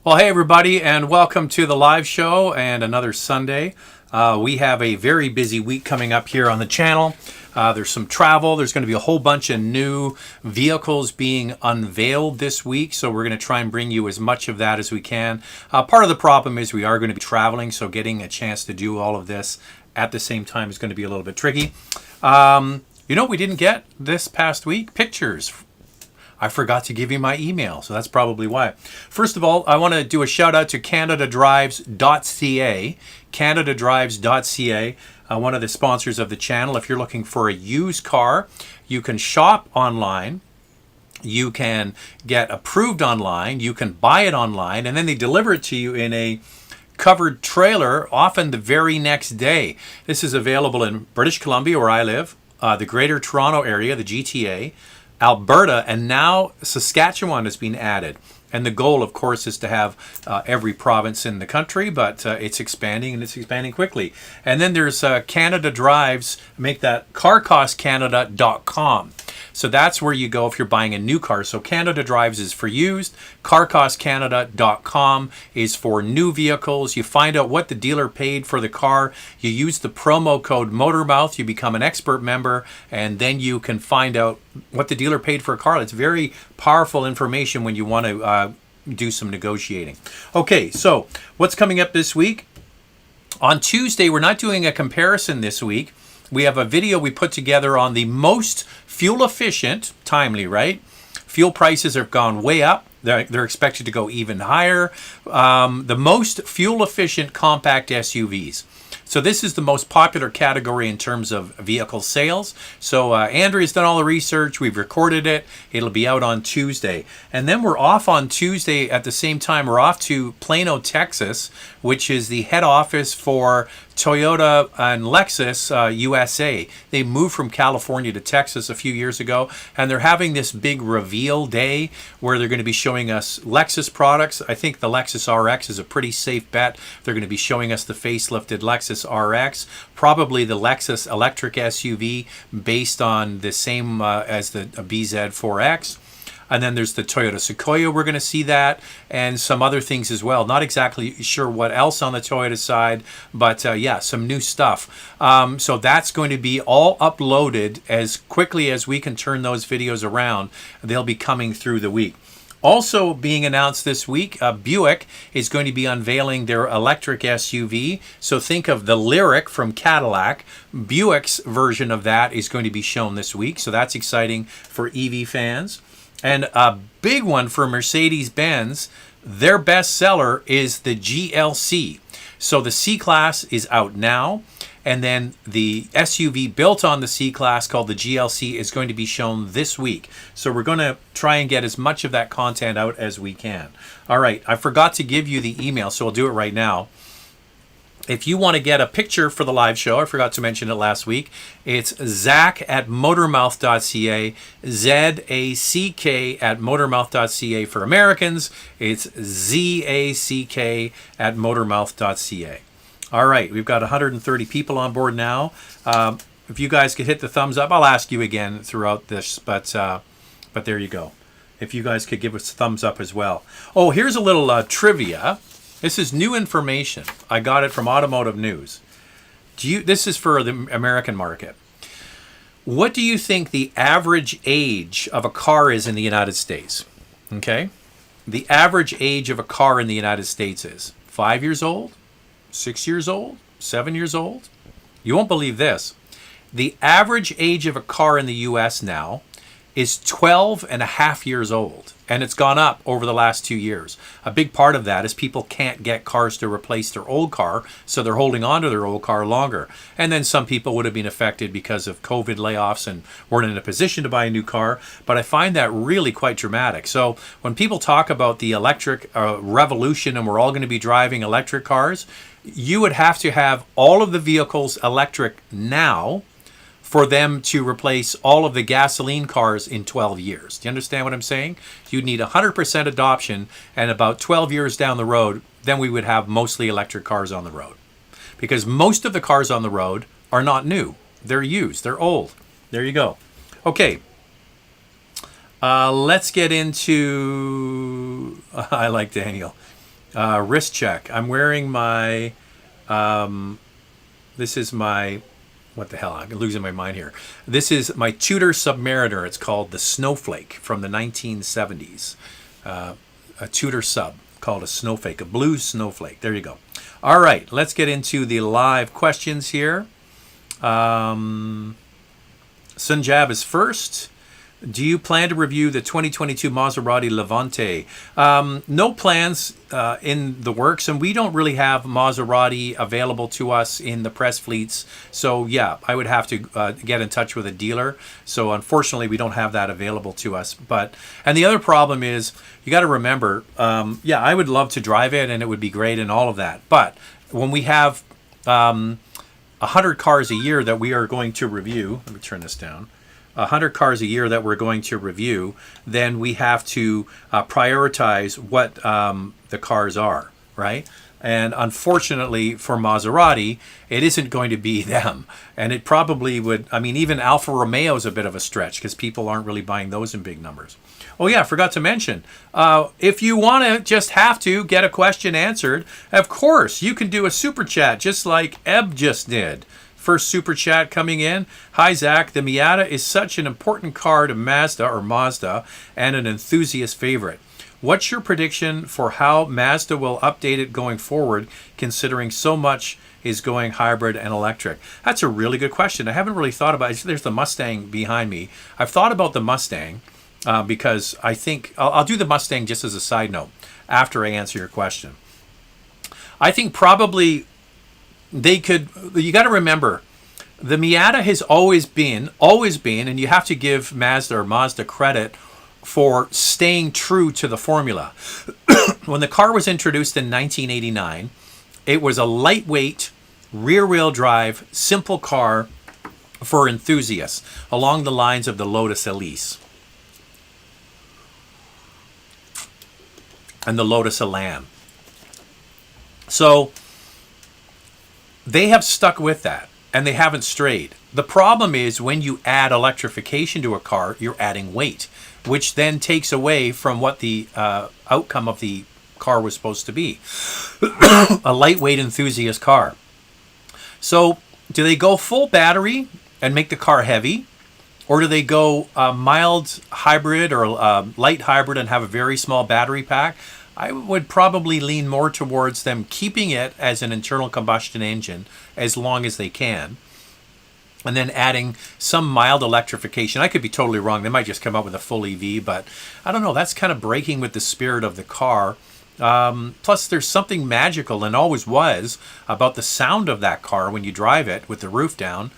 Well, hey, everybody, and welcome to the live show and another Sunday. We have a very busy week coming up here on the channel. There's some travel. There's going to be a whole bunch of new vehicles being unveiled this week, so we're going to try and bring you as much of that as we can. Part of the problem is we are going to be traveling, so getting a chance to do all of this at the same time is going to be a little bit tricky. We didn't get this past week? Pictures. I forgot to give you my email, so that's probably why. First of all, I want to do a shout out to CanadaDrives.ca. CanadaDrives.ca, one of the sponsors of the channel. If you're looking for a used car, you can shop online. You can get approved online. You can buy it online, and then they deliver it to you in a covered trailer, often the very next day. This is available in British Columbia, where I live, the Greater Toronto Area, the GTA, Alberta, and now Saskatchewan has been added. And the goal, of course, is to have every province in the country, but it's expanding, and it's expanding quickly. And then there's Canada Drives, make that carcostcanada.com. So that's where you go if you're buying a new car. So Canada Drives is for used. carcostcanada.com is for new vehicles. You find out what the dealer paid for the car. You use the promo code MOTORMOUTH. You become an expert member, and then you can find out what the dealer paid for a car. It's very powerful information when you want to do some negotiating. Okay, so what's coming up this week? On Tuesday, we're not doing a comparison this week. We have a video we put together on the most fuel efficient, timely, right? Fuel prices have gone way up. They're expected to go even higher. The most fuel efficient compact SUVs. So this is the most popular category in terms of vehicle sales. So Andrea's done all the research. We've recorded it. It'll be out on Tuesday. And then we're off on Tuesday at the same time. We're off to Plano, Texas, which is the head office for Toyota and Lexus USA. They moved from California to Texas a few years ago, and they're having this big reveal day where they're going to be showing us Lexus products. I think the Lexus RX is a pretty safe bet. They're going to be showing us the facelifted Lexus RX, probably the Lexus electric SUV based on the same as the BZ4X. And then there's the Toyota Sequoia, we're going to see that, and some other things as well. Not exactly sure what else on the Toyota side, but yeah, some new stuff. So that's going to be all uploaded as quickly as we can turn those videos around. They'll be coming through the week. Also being announced this week, Buick is going to be unveiling their electric SUV. So think of the Lyriq from Cadillac. Buick's version of that is going to be shown this week. So that's exciting for EV fans. And a big one for Mercedes-Benz, their best seller is the GLC. So the C-Class is out now, and then the SUV built on the C-Class called the GLC is going to be shown this week. So we're going to try and get as much of that content out as we can. All right, I forgot to give you the email, so I'll do it right now. If you want to get a picture for the live show, I forgot to mention it last week, it's Zack@motormouth.ca, ZACK@motormouth.ca for Americans. It's ZACK@motormouth.ca. All right, we've got 130 people on board now. If you guys could hit the thumbs up, I'll ask you again throughout this, but there you go. If you guys could give us a thumbs up as well. Oh, here's a little trivia. This is new information. I got it from Automotive News. This is for the American market. What do you think the average age of a car is in the United States? Okay? The average age of a car in the United States is 5 years old, 6 years old, 7 years old. You won't believe this. The average age of a car in the U.S. now is 12 and a half years old, and it's gone up over the last 2 years. A big part of that is people can't get cars to replace their old car, so they're holding on to their old car longer. And then some people would have been affected because of COVID layoffs and weren't in a position to buy a new car, but I find that really quite dramatic. So when people talk about the electric revolution and we're all going to be driving electric cars, you would have to have all of the vehicles electric now for them to replace all of the gasoline cars in 12 years. Do you understand what I'm saying? You'd need 100% adoption, and about 12 years down the road, then we would have mostly electric cars on the road. Because most of the cars on the road are not new. They're used. They're old. There you go. Okay. Let's get into... I like Daniel. Wrist check. I'm wearing my, this is my, what the hell, I'm losing my mind here. This is my Tudor Submariner. It's called the Snowflake from the 1970s. A Tudor sub called a Snowflake, a blue Snowflake. There you go. All right, let's get into the live questions here. Sunjab is first. Do you plan to review the 2022 Maserati Levante? No plans in the works, and we don't really have Maserati available to us in the press fleets. So yeah, I would have to get in touch with a dealer. So unfortunately, we don't have that available to us. And the other problem is, you got to remember, yeah, I would love to drive it, and it would be great and all of that. But when we have 100 cars a year that we are going to review, let me turn this down. 100 cars a year that we're going to review, then we have to prioritize what the cars are, right? And unfortunately for Maserati, it isn't going to be them. And it probably would, I mean, even Alfa Romeo is a bit of a stretch because people aren't really buying those in big numbers. Oh yeah, I forgot to mention, if you want to just have to get a question answered, of course, you can do a super chat just like Eb just did. First super chat coming in. Hi, Zach. The Miata is such an important car to Mazda and an enthusiast favorite. What's your prediction for how Mazda will update it going forward, considering so much is going hybrid and electric? That's a really good question. I haven't really thought about it. There's the Mustang behind me. I've thought about the Mustang because I think I'll do the Mustang just as a side note after I answer your question. I think probably they could, you got to remember, the Miata has always been, and you have to give Mazda or Mazda credit for staying true to the formula. When the car was introduced in 1989, it was a lightweight, rear-wheel drive, simple car for enthusiasts, along the lines of the Lotus Elise and the Lotus Elan. So they have stuck with that, and they haven't strayed. The problem is when you add electrification to a car, you're adding weight, which then takes away from what the outcome of the car was supposed to be. A lightweight enthusiast car. So do they go full battery and make the car heavy? Or do they go mild hybrid or light hybrid and have a very small battery pack? I would probably lean more towards them keeping it as an internal combustion engine as long as they can, and then adding some mild electrification. I could be totally wrong. They might just come up with a full EV, but I don't know. That's kind of breaking with the spirit of the car. Plus, there's something magical, and always was, about the sound of that car when you drive it with the roof down.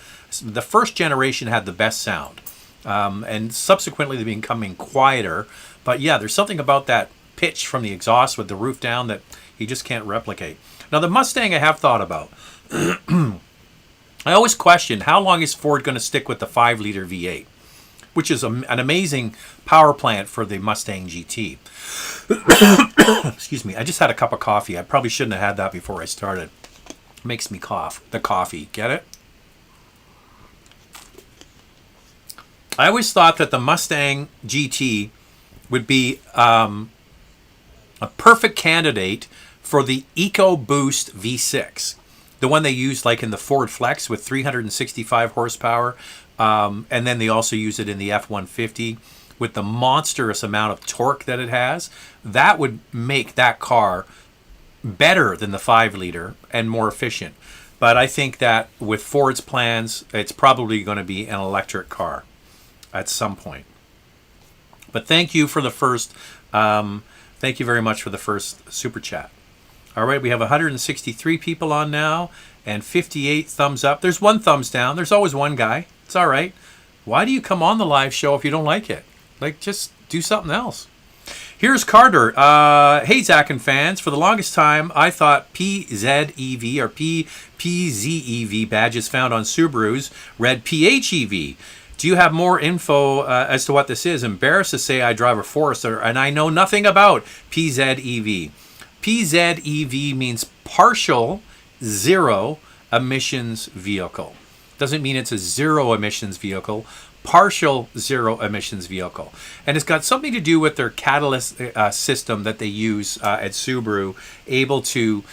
The first generation had the best sound, and subsequently they've been becoming quieter. But yeah, there's something about that pitch from the exhaust with the roof down that you just can't replicate. Now, the Mustang I have thought about. I always question, how long is Ford going to stick with the 5-liter V8, which is an amazing power plant for the Mustang GT. Excuse me, I just had a cup of coffee. I probably shouldn't have had that before I started. It makes me cough. The coffee, get it? I always thought that the Mustang GT would be a perfect candidate for the EcoBoost V6, the one they use like in the Ford Flex with 365 horsepower, and then they also use it in the F-150 with the monstrous amount of torque that it has. That would make that car better than the 5-liter and more efficient. But I think that with Ford's plans, it's probably going to be an electric car at some point. But thank you for the first, thank you very much for the first super chat. All right, we have 163 people on now and 58 thumbs up. There's one thumbs down. There's always one guy. It's all right. Why do you come on the live show if you don't like it? Like, just do something else. Here's Carter. Hey, Zach and fans. For the longest time, I thought PZEV or PZEV badges found on Subarus read PHEV. Do you have more info as to what this is? Embarrassed to say I drive a Forester and I know nothing about PZEV. PZEV means partial zero emissions vehicle. Doesn't mean it's a zero emissions vehicle. partial zero emissions vehicle. And it's got something to do with their catalyst system that they use at Subaru, able to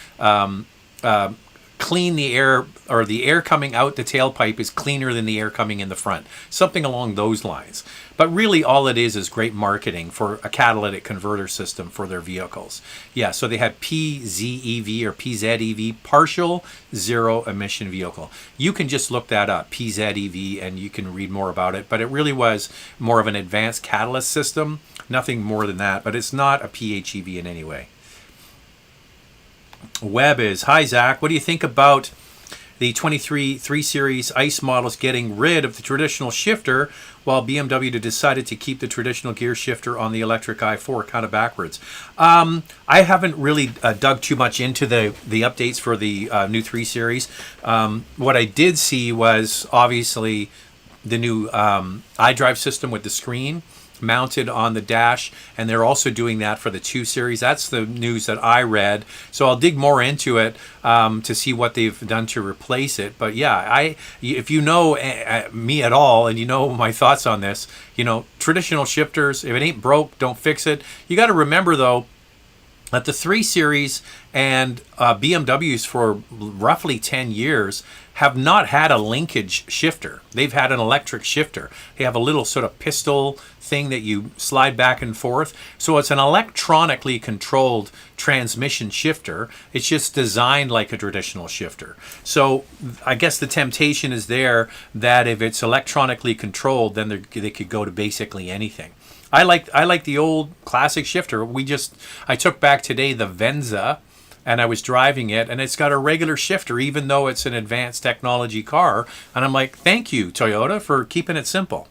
clean the air, or the air coming out the tailpipe is cleaner than the air coming in the front. Something along those lines. But really all it is great marketing for a catalytic converter system for their vehicles. Yeah, so they had PZEV or PZEV, partial zero emission vehicle. You can just look that up, PZEV, and you can read more about it. But it really was more of an advanced catalyst system, nothing more than that. But it's not a PHEV in any way. Webb is, hi Zach, what do you think about the 23 3 Series ICE models getting rid of the traditional shifter while BMW decided to keep the traditional gear shifter on the electric i4 kind of backwards? I haven't really dug too much into the updates for the new 3 Series. What I did see was obviously the new iDrive system with the screen mounted on the dash, and they're also doing that for the 2 Series. That's the news that I read, so I'll dig more into it to see what they've done to replace it. But yeah, if you know me at all and you know my thoughts on this, traditional shifters, if it ain't broke, don't fix it. You got to remember though that the 3 Series and BMWs for roughly 10 years have not had a linkage shifter. They've had an electric shifter. They have a little sort of pistol thing that you slide back and forth. So it's an electronically controlled transmission shifter. It's just designed like a traditional shifter. So I guess the temptation is there that if it's electronically controlled, then they could go to basically anything. I like the old classic shifter. I took back today the Venza, and I was driving it, and it's got a regular shifter, even though it's an advanced technology car. And I'm like, thank you, Toyota, for keeping it simple.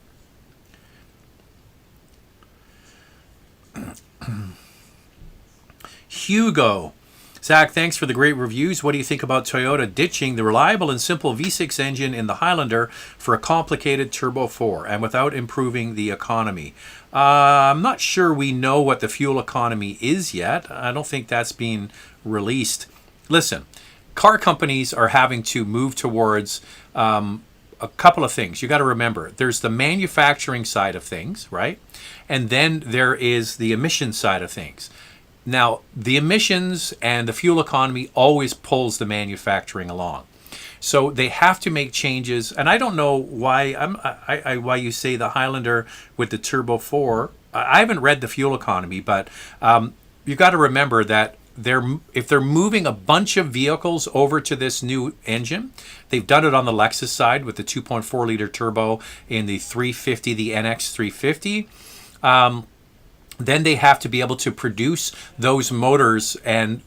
Hugo, Zach, thanks for the great reviews. What do you think about Toyota ditching the reliable and simple V6 engine in the Highlander for a complicated Turbo 4 and without improving the economy? I'm not sure we know what the fuel economy is yet. I don't think that's been released. Listen, car companies are having to move towards a couple of things. You got to remember, there's the manufacturing side of things, right? And then there is the emission side of things. Now, the emissions and the fuel economy always pulls the manufacturing along. So they have to make changes, and I don't know why why you say the Highlander with the Turbo 4. I haven't read the fuel economy, but you got to remember that if they're moving a bunch of vehicles over to this new engine, they've done it on the Lexus side with the 2.4 liter turbo in the 350, the NX 350. Then they have to be able to produce those motors and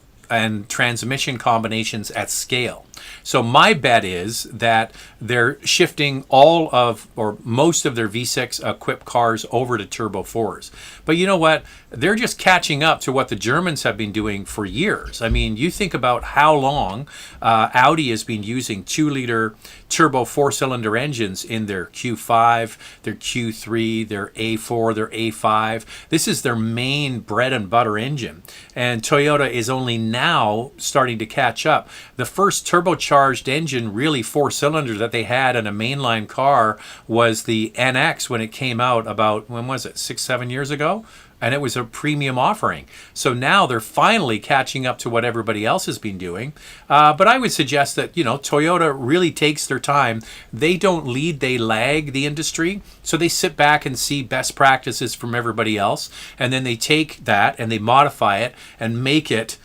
transmission combinations at scale. So my bet is that they're shifting all of or most of their V6 equipped cars over to Turbo 4s. But you know what? They're just catching up to what the Germans have been doing for years. I mean, you think about how long Audi has been using 2-liter turbo 4-cylinder engines in their Q5, their Q3, their A4, their A5. This is their main bread and butter engine. And Toyota is only now starting to catch up. The first turbocharged engine, really 4-cylinder, that they had in a mainline car was the NX when it came out about, when was it, 6-7 years ago? And it was a premium offering. So now they're finally catching up to what everybody else has been doing. But I would suggest that, Toyota really takes their time. They don't lead, they lag the industry. So they sit back and see best practices from everybody else. And then they take that and they modify it and make it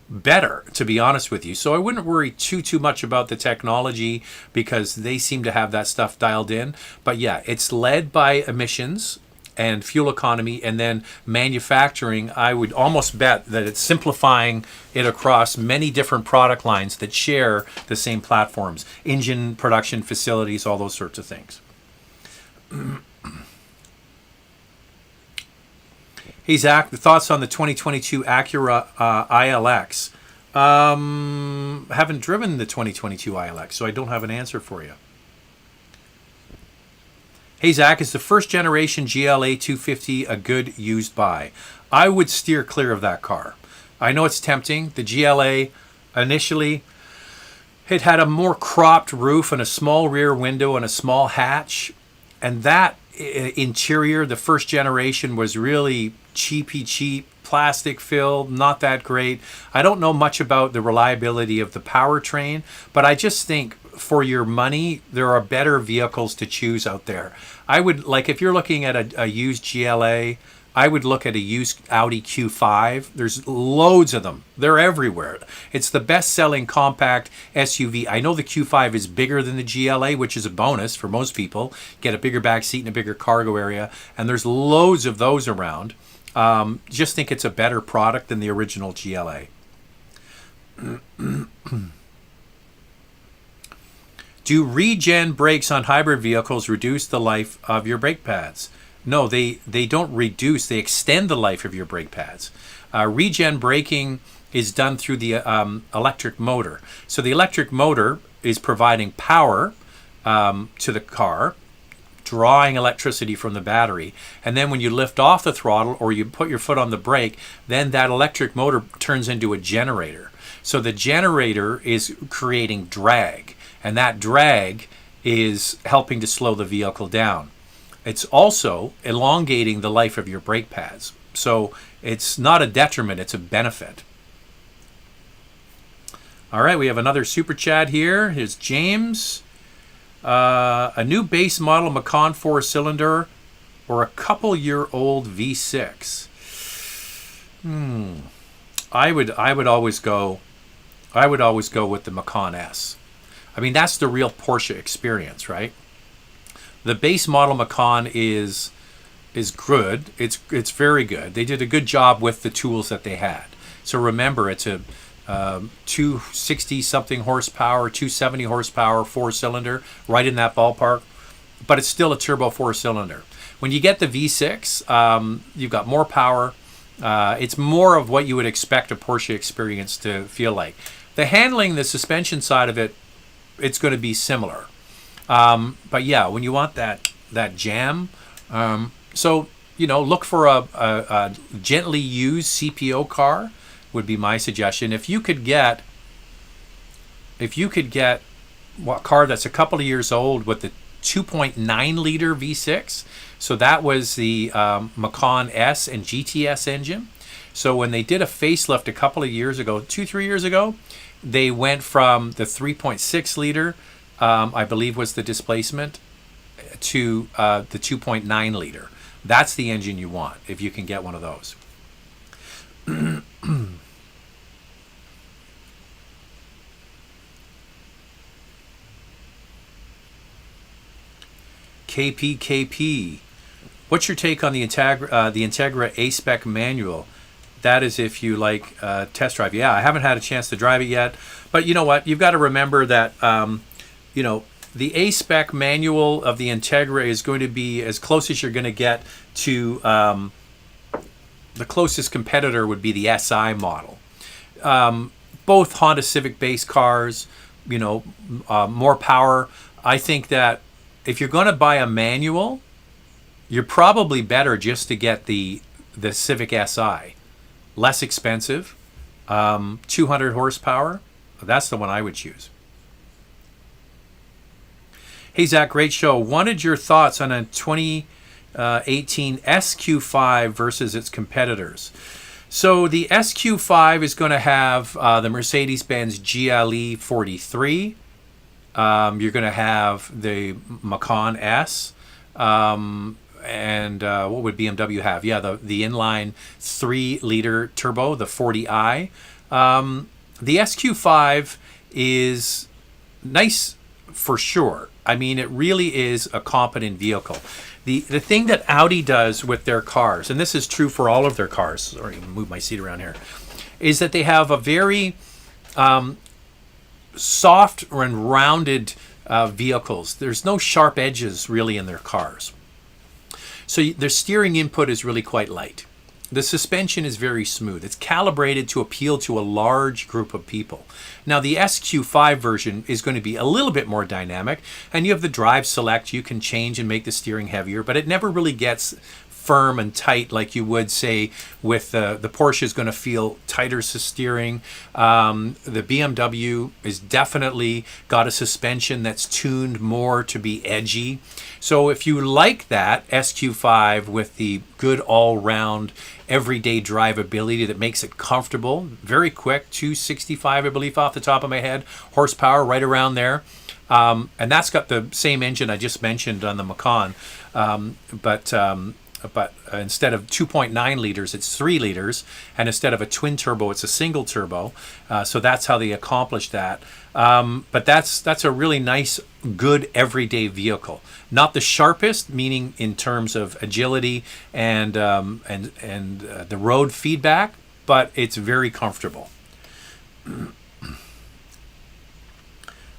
better, to be honest with you. So I wouldn't worry too much about the technology because they seem to have that stuff dialed in. But yeah, it's led by emissions and fuel economy, and then manufacturing. I would almost bet that it's simplifying it across many different product lines that share the same platforms, engine production facilities, all those sorts of things. Hey Zach, the thoughts on the 2022 Acura ILX? Haven't driven the 2022 ILX, so I don't have an answer for you. Hey Zach, is the first generation GLA 250 a good used buy? I would steer clear of that car. I know it's tempting. The GLA initially, it had a more cropped roof and a small rear window and a small hatch. And that interior, the first generation, was really cheap, plastic filled, not that great. I don't know much about the reliability of the powertrain, but I just think for your money, there are better vehicles to choose out there. I would, like, if you're looking at a used GLA, I would look at a used Audi Q5. There's loads of them. They're everywhere. It's the best-selling compact SUV. I know the Q5 is bigger than the GLA, which is a bonus for most people. Get a bigger back seat and a bigger cargo area, and there's loads of those around. Just think it's a better product than the original GLA. Do regen brakes on hybrid vehicles reduce the life of your brake pads? No, they don't reduce. They extend the life of your brake pads. Regen braking is done through the electric motor. So the electric motor is providing power to the car, drawing electricity from the battery. And then when you lift off the throttle or you put your foot on the brake, then that electric motor turns into a generator. So the generator is creating drag, and that drag is helping to slow the vehicle down. It's also elongating the life of your brake pads. So it's not a detriment, it's a benefit. All right, we have another super chat here. Here's James. A new base model Macan 4-cylinder or a couple-year-old V6? I would always go with the Macan S. I mean, that's the real Porsche experience, right? The base model Macan is good. It's very good. They did a good job with the tools that they had. So remember, it's a 260 something horsepower, 270 horsepower 4-cylinder, right in that ballpark. But it's still a turbo 4-cylinder. When you get the V6, you've got more power. It's more of what you would expect a Porsche experience to feel like. The handling, the suspension side of it, it's going to be similar. But yeah, when you want that jam, so look for a gently used CPO car would be my suggestion. If you could get a car that's a couple of years old with the 2.9 liter V6, so that was the Macan S and GTS engine. So when they did a facelift a couple of years ago, 2-3 years ago, they went from the 3.6 liter, I believe was the displacement, to the 2.9 liter. That's the engine you want if you can get one of those. KP, what's your take on the Integra A-Spec manual? That is if you like test drive. Yeah, I haven't had a chance to drive it yet, but you know what? You've got to remember that the A-Spec manual of the Integra is going to be as close as you're going to get to the closest competitor would be the SI model. Both Honda Civic base cars, more power. I think that if you're going to buy a manual, you're probably better just to get the Civic SI. Less expensive, 200 horsepower. That's the one I would choose. Hey, Zach, great show. Wanted your thoughts on a 2018 SQ5 versus its competitors. So the SQ5 is going to have the Mercedes-Benz GLE 43. You're going to have the Macan S. And what would BMW have? Yeah, the inline 3-liter turbo, the 40i. The SQ5 is nice for sure. I mean, it really is a competent vehicle. The thing that Audi does with their cars, and this is true for all of their cars, sorry, move my seat around here, is that they have a very soft and rounded vehicles. There's no sharp edges really in their cars. So their steering input is really quite light. The suspension is very smooth. It's calibrated to appeal to a large group of people. Now the SQ5 version is going to be a little bit more dynamic, and you have the drive select. You can change and make the steering heavier, but it never really gets firm and tight like you would say with the Porsche is going to feel tighter steering. The BMW is definitely got a suspension that's tuned more to be edgy. So if you like that SQ5 with the good all-round everyday drivability that makes it comfortable, very quick, 265 I believe off the top of my head, horsepower right around there. And that's got the same engine I just mentioned on the Macan, but instead of 2.9 liters, it's 3 liters, and instead of a twin turbo, it's a single turbo. So that's how they accomplished that. But that's a really nice, good everyday vehicle. Not the sharpest, meaning in terms of agility and the road feedback, but it's very comfortable.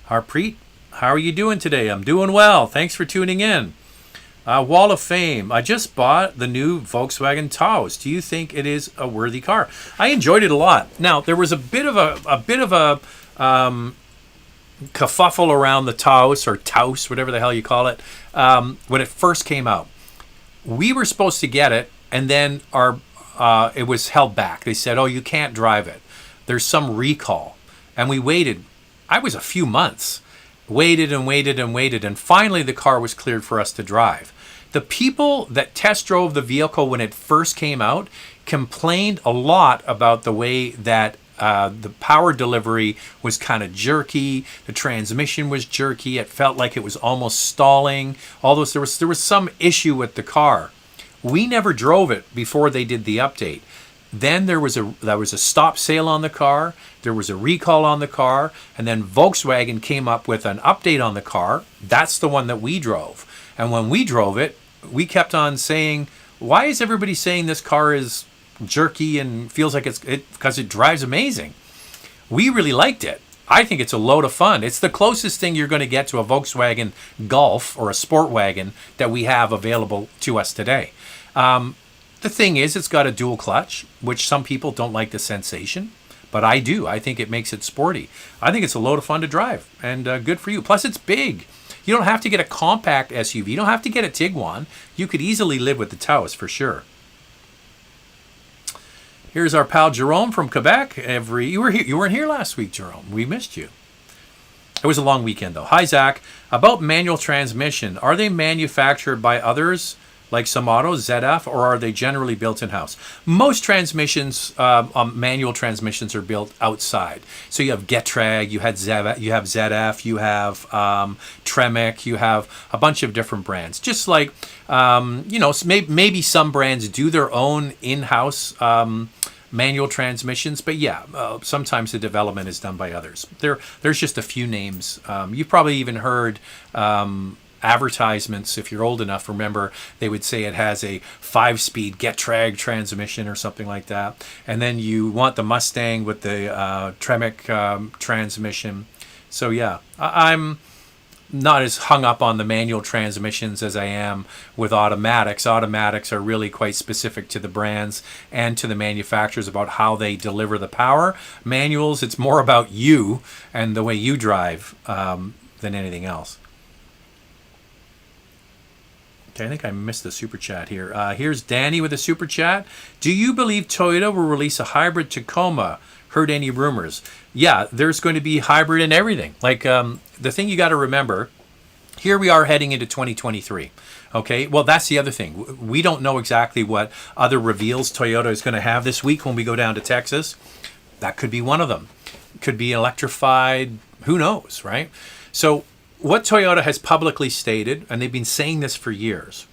Harpreet, how are you doing today? I'm doing well. Thanks for tuning in. Wall of Fame. I just bought the new Volkswagen Taos. Do you think it is a worthy car? I enjoyed it a lot. Now there was a bit of a kerfuffle around the Taos or Taos, whatever the hell you call it, when it first came out. We were supposed to get it, and then it was held back. They said, "Oh, you can't drive it. There's some recall," and we waited. I was a few months. Waited and waited and waited, and finally the car was cleared for us to drive. The people that test drove the vehicle when it first came out complained a lot about the way that the power delivery was kind of jerky, the transmission was jerky, it felt like it was almost stalling. All those, there was some issue with the car. We never drove it before they did the update. Then there was a stop sale on the car, there was a recall on the car, and then Volkswagen came up with an update on the car. That's the one that we drove. And when we drove it, we kept on saying, why is everybody saying this car is jerky and feels like because it drives amazing? We really liked it. I think it's a load of fun. It's the closest thing you're going to get to a Volkswagen Golf or a sport wagon that we have available to us today. The thing is, it's got a dual clutch, which some people don't like the sensation, but I do. I think it makes it sporty. I think it's a load of fun to drive, and good for you. Plus, it's big. You don't have to get a compact SUV. You don't have to get a Tiguan. You could easily live with the Taos for sure. Here's our pal Jerome from Quebec. You weren't here last week, Jerome. We missed you. It was a long weekend, though. Hi, Zach. About manual transmission, are they manufactured by others like some autos, ZF, or are they generally built in-house? Most transmissions, manual transmissions, are built outside. So you have Getrag, you have ZF, you have Tremec, you have a bunch of different brands. Just like, maybe some brands do their own in-house manual transmissions, but yeah, sometimes the development is done by others. There's just a few names. You've probably even heard advertisements, if you're old enough, remember they would say it has a 5-speed Getrag transmission or something like that. And then you want the Mustang with the Tremec transmission. So yeah, I'm not as hung up on the manual transmissions as I am with automatics. Automatics are really quite specific to the brands and to the manufacturers about how they deliver the power. Manuals, it's more about you and the way you drive than anything else. Okay, I think I missed the super chat here. Here's Danny with a super chat. Do you believe Toyota will release a hybrid Tacoma? Heard any rumors? Yeah, there's going to be hybrid in everything. Like the thing you got to remember, here we are heading into 2023. Okay, well, that's the other thing. We don't know exactly what other reveals Toyota is going to have this week when we go down to Texas. That could be one of them. Could be electrified. Who knows, right? So what Toyota has publicly stated, and they've been saying this for years,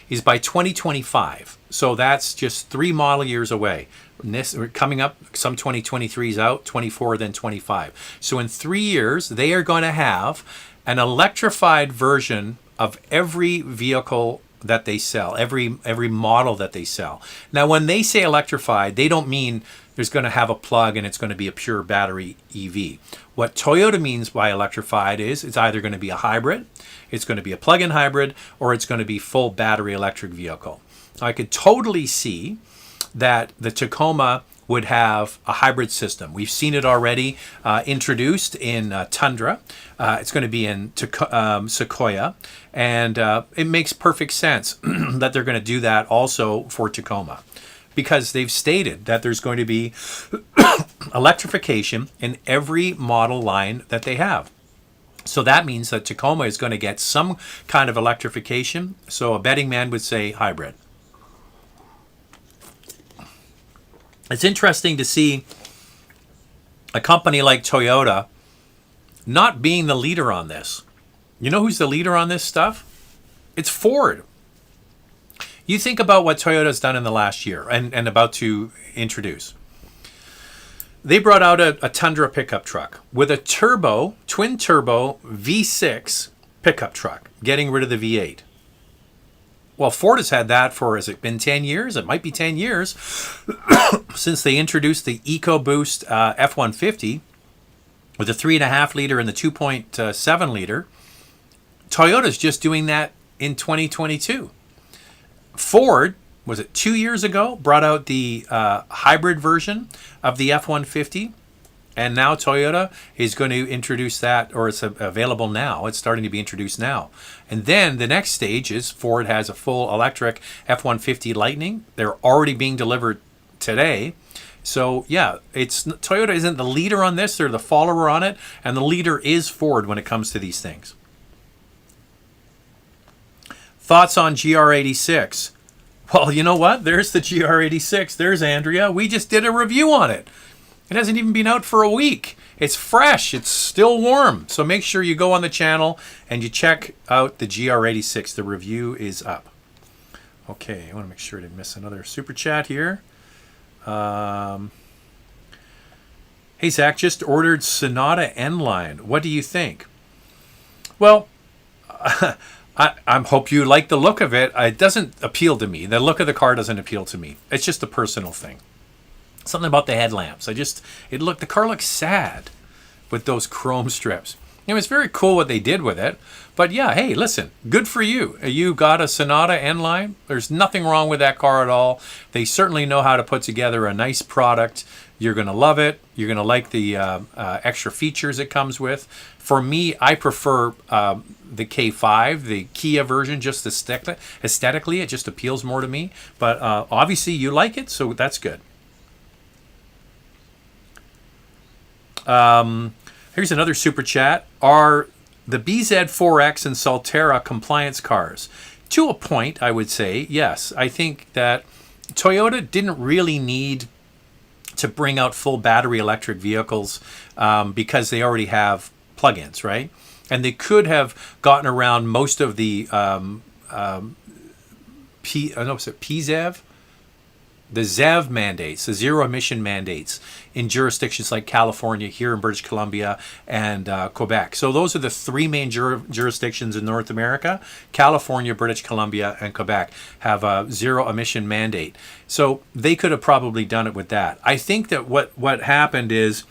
is by 2025. So that's just 3 model years away. We're coming up, some 2023's out, 24, then 25. So in 3 years, they are going to have an electrified version of every vehicle that they sell, every model that they sell. Now, when they say electrified, they don't mean there's going to have a plug and it's going to be a pure battery EV. What Toyota means by electrified is it's either going to be a hybrid, it's going to be a plug-in hybrid, or it's going to be full battery electric vehicle. I could totally see that the Tacoma would have a hybrid system. We've seen it already introduced in Tundra. It's going to be in Sequoia, and it makes perfect sense that they're going to do that also for Tacoma, because they've stated that there's going to be electrification in every model line that they have. So that means that Tacoma is going to get some kind of electrification. So a betting man would say hybrid. It's interesting to see a company like Toyota not being the leader on this. You know who's the leader on this stuff? It's Ford. You think about what Toyota's done in the last year and about to introduce. They brought out a Tundra pickup truck with a twin turbo V6 pickup truck, getting rid of the V8. Well, Ford has had that for, has it been 10 years? It might be 10 years since they introduced the EcoBoost F-150 with a 3.5 liter and the 2.7 liter. Toyota's just doing that in 2022. Ford, was it 2 years ago, brought out the hybrid version of the F-150, and now Toyota is going to introduce that, or it's available now. It's starting to be introduced now. And then the next stage is Ford has a full electric F-150 Lightning. They're already being delivered today. So yeah, Toyota isn't the leader on this, they're the follower on it, and the leader is Ford when it comes to these things. Thoughts on GR86? Well, you know what? There's the GR86. There's Andrea. We just did a review on it. It hasn't even been out for a week. It's fresh. It's still warm. So make sure you go on the channel and you check out the GR86. The review is up. Okay, I want to make sure I didn't miss another super chat here. Hey, Zach, just ordered Sonata N-Line. What do you think? Well, I hope you like the look of it. It doesn't appeal to me. The look of the car doesn't appeal to me. It's just a personal thing. Something about the headlamps. The car looks sad with those chrome strips. It's very cool what they did with it. But yeah, hey, listen, good for you. You got a Sonata N-Line. There's nothing wrong with that car at all. They certainly know how to put together a nice product. You're going to love it. You're going to like the extra features it comes with. For me, I prefer the K5, the Kia version, just aesthetically. It just appeals more to me. But obviously you like it, so that's good. Here's another super chat. Are the BZ4X and Solterra compliance cars? To a point, I would say, yes. I think that Toyota didn't really need to bring out full battery electric vehicles because they already have plug-ins, right? And they could have gotten around most of the PZEV? The ZEV mandates, the zero emission mandates in jurisdictions like California, here in British Columbia, and Quebec. So those are the three main jurisdictions in North America. California, British Columbia, and Quebec have a zero emission mandate. So they could have probably done it with that. I think that what happened is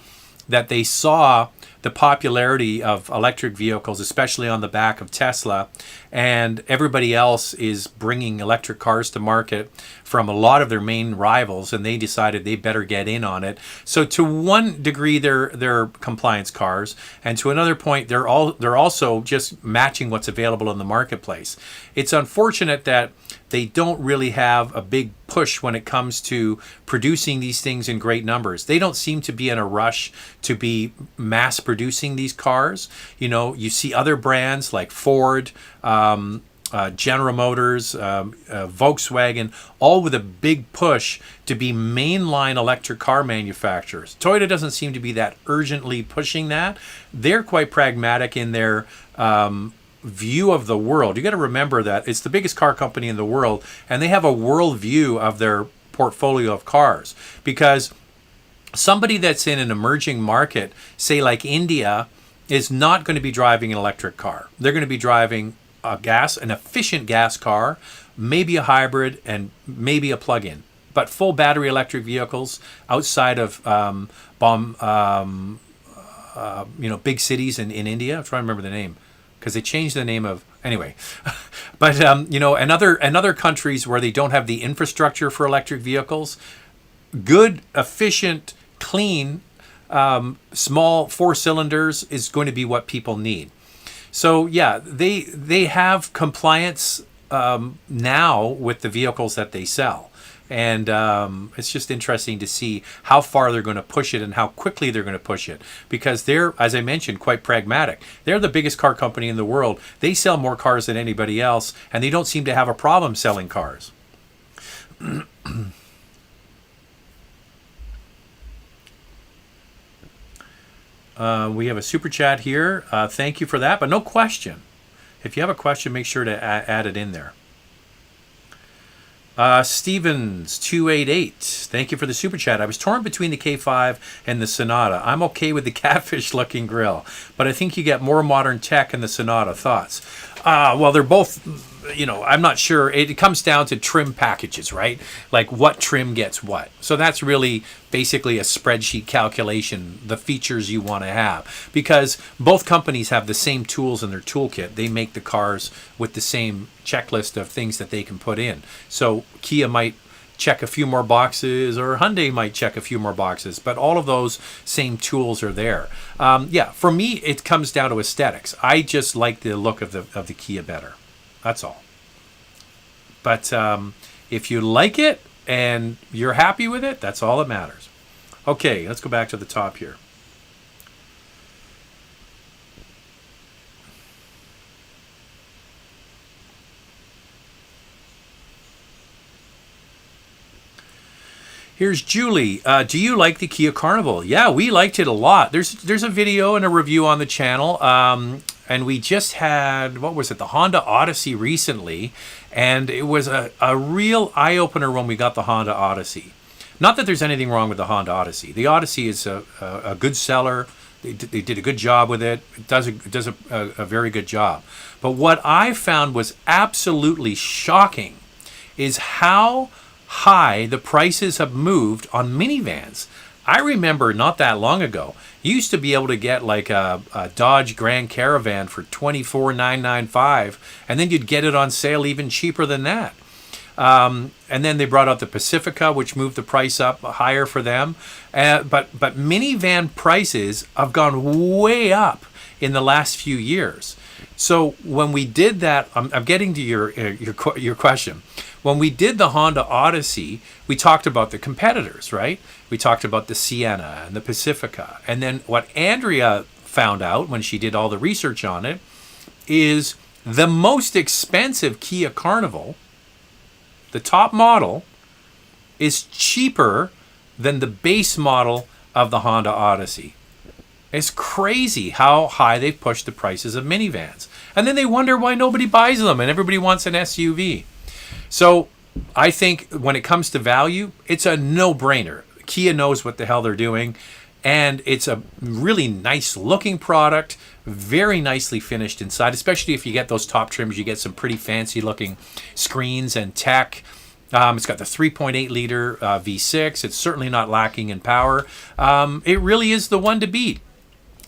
that they saw the popularity of electric vehicles, especially on the back of Tesla, and everybody else is bringing electric cars to market from a lot of their main rivals, and they decided they better get in on it. So to one degree, they're compliance cars, and to another point, they're also just matching what's available in the marketplace. It's unfortunate that they don't really have a big push when it comes to producing these things in great numbers. They don't seem to be in a rush to be mass producing these cars. You see other brands like Ford, General Motors, Volkswagen, all with a big push to be mainline electric car manufacturers. Toyota doesn't seem to be that urgently pushing that. They're quite pragmatic in their view of the world. You got to remember that it's the biggest car company in the world, and they have a world view of their portfolio of cars. Because somebody that's in an emerging market, say like India, is not going to be driving an electric car. They're going to be driving an efficient gas car, maybe a hybrid, and maybe a plug-in. But full battery electric vehicles outside of big cities in India. I'm trying to remember the name, because they changed the name of, anyway. But and other countries where they don't have the infrastructure for electric vehicles, good, efficient, clean, small 4 cylinders is going to be what people need. So yeah, they have compliance now with the vehicles that they sell. And it's just interesting to see how far they're going to push it and how quickly they're going to push it. Because they're, as I mentioned, quite pragmatic. They're the biggest car company in the world. They sell more cars than anybody else, and they don't seem to have a problem selling cars. We have a super chat here. Thank you for that, but no question. If you have a question, make sure to add it in there. Stevens 288, thank you for the super chat. I was torn between the K5 and the Sonata. I'm okay with the catfish looking grill, but I think you get more modern tech in the Sonata. Thoughts? Well, they're both, I'm not sure. It comes down to trim packages, right? Like what trim gets what. So that's really basically a spreadsheet calculation, the features you want to have. Because both companies have the same tools in their toolkit. They make the cars with the same checklist of things that they can put in. So Kia might check a few more boxes, or Hyundai might check a few more boxes, but all of those same tools are there. Yeah, for me, it comes down to aesthetics. I just like the look of the Kia better. That's all. But if you like it and you're happy with it, that's all that matters. Okay, let's go back to the top here. Here's Julie. Do you like the Kia Carnival? Yeah, we liked it a lot. There's a video and a review on the channel. And we just had, what was it, the Honda Odyssey recently. And it was a real eye-opener when we got the Honda Odyssey. Not that there's anything wrong with the Honda Odyssey. The Odyssey is a good seller. They did a good job with it. It does a very good job. But what I found was absolutely shocking is how high the prices have moved on minivans. I remember not that long ago, you used to be able to get like a Dodge Grand Caravan for $24,995, and then you'd get it on sale even cheaper than that. And then they brought out the Pacifica, which moved the price up higher for them. But minivan prices have gone way up in the last few years. So when we did that, I'm getting to your question. When we did the Honda Odyssey, we talked about the competitors, right? We talked about the Sienna and the Pacifica. And then what Andrea found out when she did all the research on it is the most expensive Kia Carnival, the top model, is cheaper than the base model of the Honda Odyssey. It's crazy how high they've pushed the prices of minivans. And then they wonder why nobody buys them and everybody wants an SUV. So I think when it comes to value, it's a no-brainer. Kia knows what the hell they're doing, and it's a really nice looking product, very nicely finished inside, especially if you get those top trims. You get some pretty fancy looking screens and tech. It's got the 3.8 liter V6. It's certainly not lacking in power. It really is the one to beat.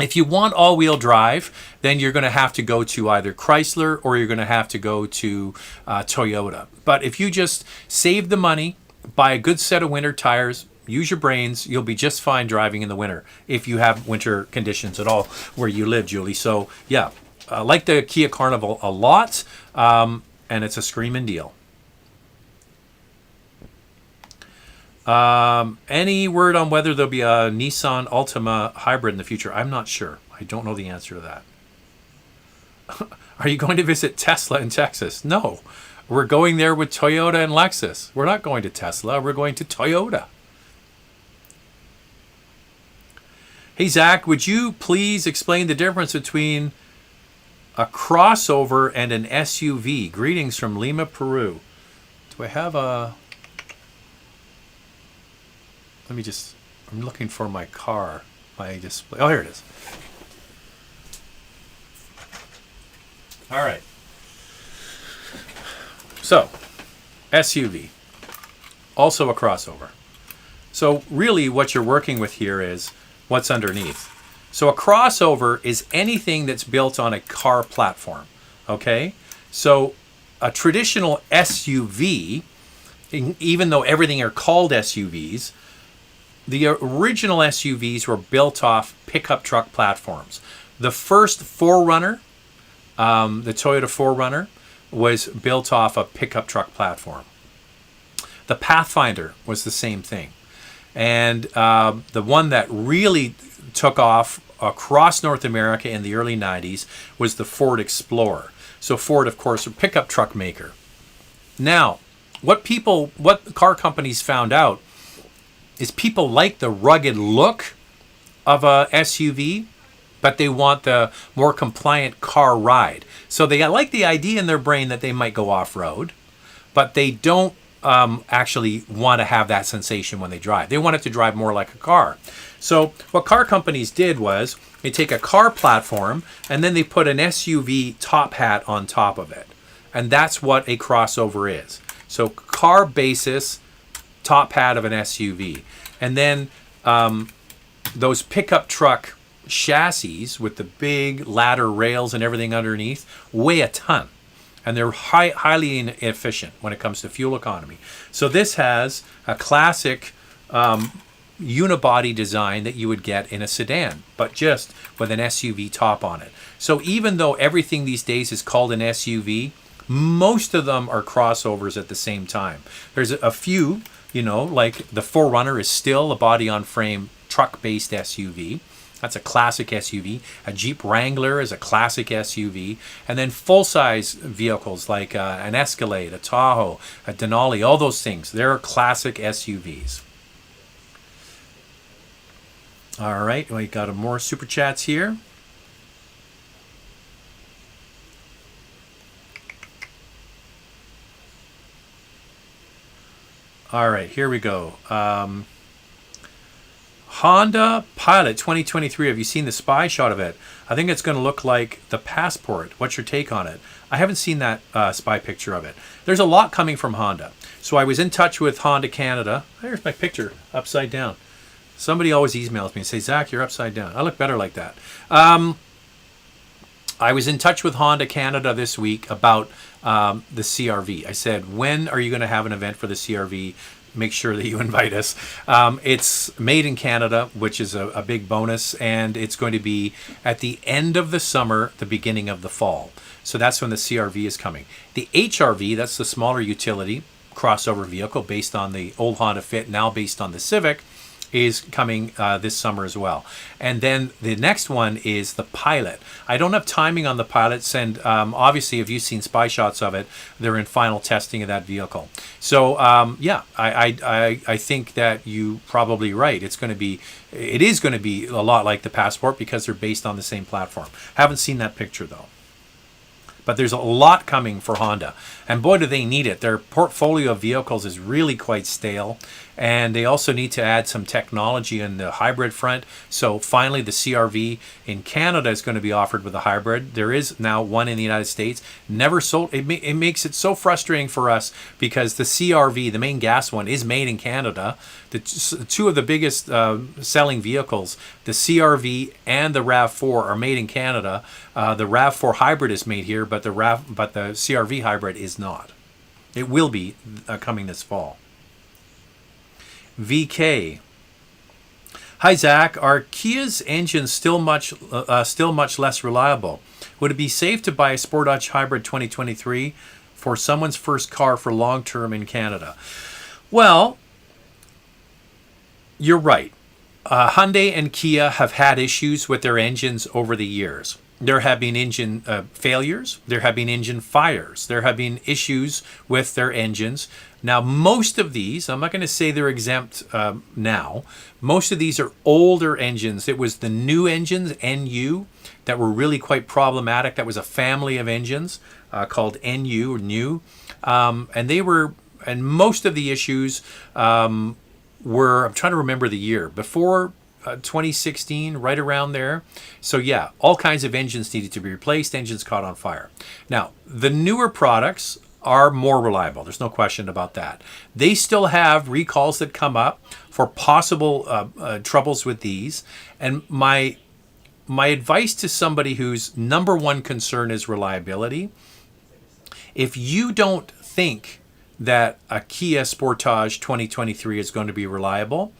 If you want all-wheel drive, then you're going to have to go to either Chrysler or you're going to have to go to Toyota. But if you just save the money, buy a good set of winter tires, use your brains, you'll be just fine driving in the winter if you have winter conditions at all where you live, Julie. So, yeah, I like the Kia Carnival a lot, and it's a screaming deal. Any word on whether there'll be a Nissan Altima hybrid in the future? I'm not sure. I don't know the answer to that. Are you going to visit Tesla in Texas? No. We're going there with Toyota and Lexus. We're not going to Tesla. We're going to Toyota. Hey, Zach, would you please explain the difference between a crossover and an SUV? Greetings from Lima, Peru. Do I have a... I'm looking for my car, my display. Oh, here it is. All right. So, SUV, also a crossover. So really what you're working with here is what's underneath. So a crossover is anything that's built on a car platform, okay? So a traditional SUV, even though everything are called SUVs, the original SUVs were built off pickup truck platforms. The first 4Runner, the Toyota 4Runner, was built off a pickup truck platform. The Pathfinder was the same thing. And the one that really took off across North America in the early 90s was the Ford Explorer. So Ford, of course, a pickup truck maker. Now, what car companies found out is people like the rugged look of a SUV, but they want the more compliant car ride. So they like the idea in their brain that they might go off-road, but they don't actually want to have that sensation when they drive. They want it to drive more like a car. So what car companies did was they take a car platform and then they put an SUV top hat on top of it. And that's what a crossover is. So car basis, top hat of an SUV. And then those pickup truck chassis with the big ladder rails and everything underneath weigh a ton. And they're highly inefficient when it comes to fuel economy. So this has a classic unibody design that you would get in a sedan, but just with an SUV top on it. So even though everything these days is called an SUV, most of them are crossovers at the same time. There's a few, like the 4Runner is still a body-on-frame truck-based SUV. That's a classic SUV. A Jeep Wrangler is a classic SUV. And then full-size vehicles like an Escalade, a Tahoe, a Denali, all those things. They're classic SUVs. All right, we got more super chats here. All right, here we go. Honda Pilot 2023. Have you seen the spy shot of it? I think it's going to look like the Passport. What's your take on it? I haven't seen that spy picture of it. There's a lot coming from Honda. So I was in touch with Honda Canada. There's my picture upside down. Somebody always emails me and says, Zach, you're upside down. I look better like that. I was in touch with Honda Canada this week about the CRV. I said, when are you going to have an event for the CRV? Make sure that you invite us. It's made in Canada, which is a big bonus, and it's going to be at the end of the summer, the beginning of the fall. So that's when the CRV is coming. The HRV, that's the smaller utility crossover vehicle based on the old Honda Fit, now based on the Civic, is coming this summer as well. And then the next one is the Pilot. I don't have timing on the Pilots, and obviously if you've seen spy shots of it, they're in final testing of that vehicle. So yeah, I think that you probably right. It is going to be a lot like the Passport because they're based on the same platform. Haven't seen that picture though. But there's a lot coming for Honda. And boy, do they need it. Their portfolio of vehicles is really quite stale. And they also need to add some technology in the hybrid front. So finally, the CRV in Canada is going to be offered with a hybrid. There is now one in the United States. Never sold. It makes it so frustrating for us because the CRV, the main gas one, is made in Canada. The two of the biggest selling vehicles, the CRV and the RAV4, are made in Canada. The RAV4 hybrid is made here, but the CRV hybrid is not. It will be coming this fall. VK. Hi Zach, are Kia's engines still much less reliable? Would it be safe to buy a Sportage Hybrid 2023 for someone's first car for long term in Canada? Well, you're right. Hyundai and Kia have had issues with their engines over the years. There have been engine failures. There have been engine fires. There have been issues with their engines. Now, most of these, I'm not going to say they're exempt now. Most of these are older engines. It was the new engines, NU, that were really quite problematic. That was a family of engines called NU or new. And most of the issues were, I'm trying to remember the year, before 2016, right around there. So yeah, all kinds of engines needed to be replaced, engines caught on fire. Now, the newer products are more reliable. There's no question about that. They still have recalls that come up for possible troubles with these. And my advice to somebody whose number one concern is reliability, if you don't think that a Kia Sportage 2023 is going to be reliable,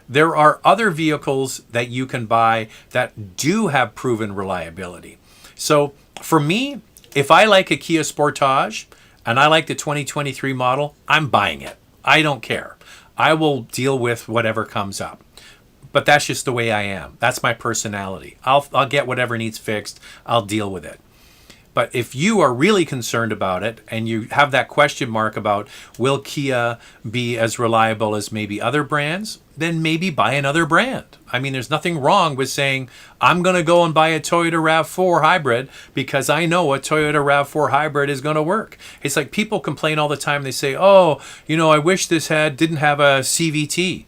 there are other vehicles that you can buy that do have proven reliability. So for me, if I like a Kia Sportage and I like the 2023 model, I'm buying it. I don't care. I will deal with whatever comes up. But that's just the way I am. That's my personality. I'll get whatever needs fixed. I'll deal with it. But if you are really concerned about it and you have that question mark about will Kia be as reliable as maybe other brands, then maybe buy another brand. I mean, there's nothing wrong with saying, I'm going to go and buy a Toyota RAV4 hybrid because I know a Toyota RAV4 hybrid is going to work. It's like people complain all the time. They say, oh, I wish this didn't have a CVT.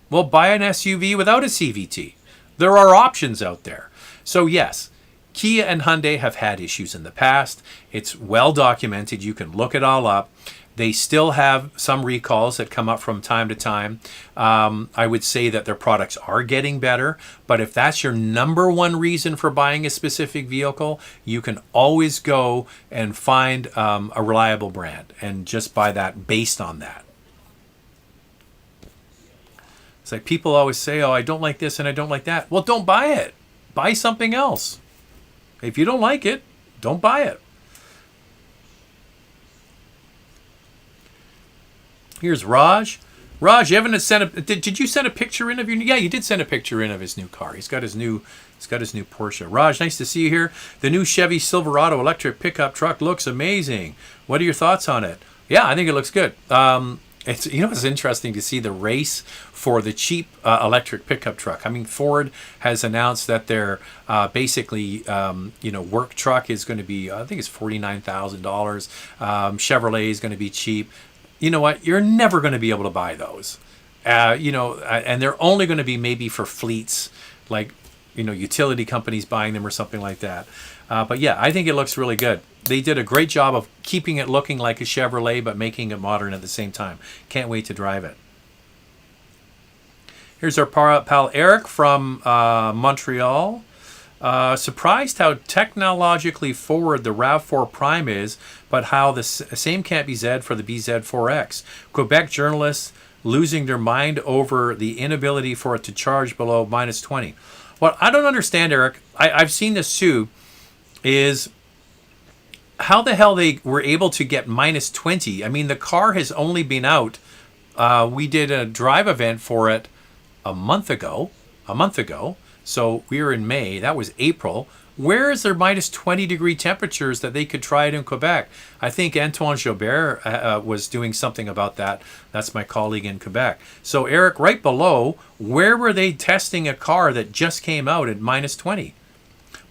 Well, buy an SUV without a CVT. There are options out there. So yes, Kia and Hyundai have had issues in the past. It's well documented. You can look it all up. They still have some recalls that come up from time to time. I would say that their products are getting better. But if that's your number one reason for buying a specific vehicle, you can always go and find a reliable brand and just buy that based on that. It's like people always say, oh, I don't like this and I don't like that. Well, don't buy it. Buy something else. If you don't like it, don't buy it. Here's Raj. Raj, you haven't sent did you send a picture in of your? Yeah, you did send a picture in of his new car. He's got his new Porsche. Raj, nice to see you here. The new Chevy Silverado electric pickup truck looks amazing. What are your thoughts on it? Yeah, I think it looks good. It's interesting to see the race for the cheap electric pickup truck. I mean, Ford has announced that their basically work truck is going to be, I think it's $49,000. Chevrolet is going to be cheap. You know what? You're never going to be able to buy those. And they're only going to be maybe for fleets, like utility companies buying them or something like that. But yeah, I think it looks really good. They did a great job of keeping it looking like a Chevrolet, but making it modern at the same time. Can't wait to drive it. Here's our pal Eric from Montreal. Surprised how technologically forward the RAV4 Prime is, but how the same can't be said for the BZ4X. Quebec journalists losing their mind over the inability for it to charge below -20. What I don't understand, Eric, I've seen this too, is how the hell they were able to get -20. I mean, the car has only been out. We did a drive event for it a month ago. So we were in May. That was April. Where is their -20 degree temperatures that they could try it in Quebec? I think Antoine Jobert was doing something about that. That's my colleague in Quebec. So Eric, right below, where were they testing a car that just came out at -20?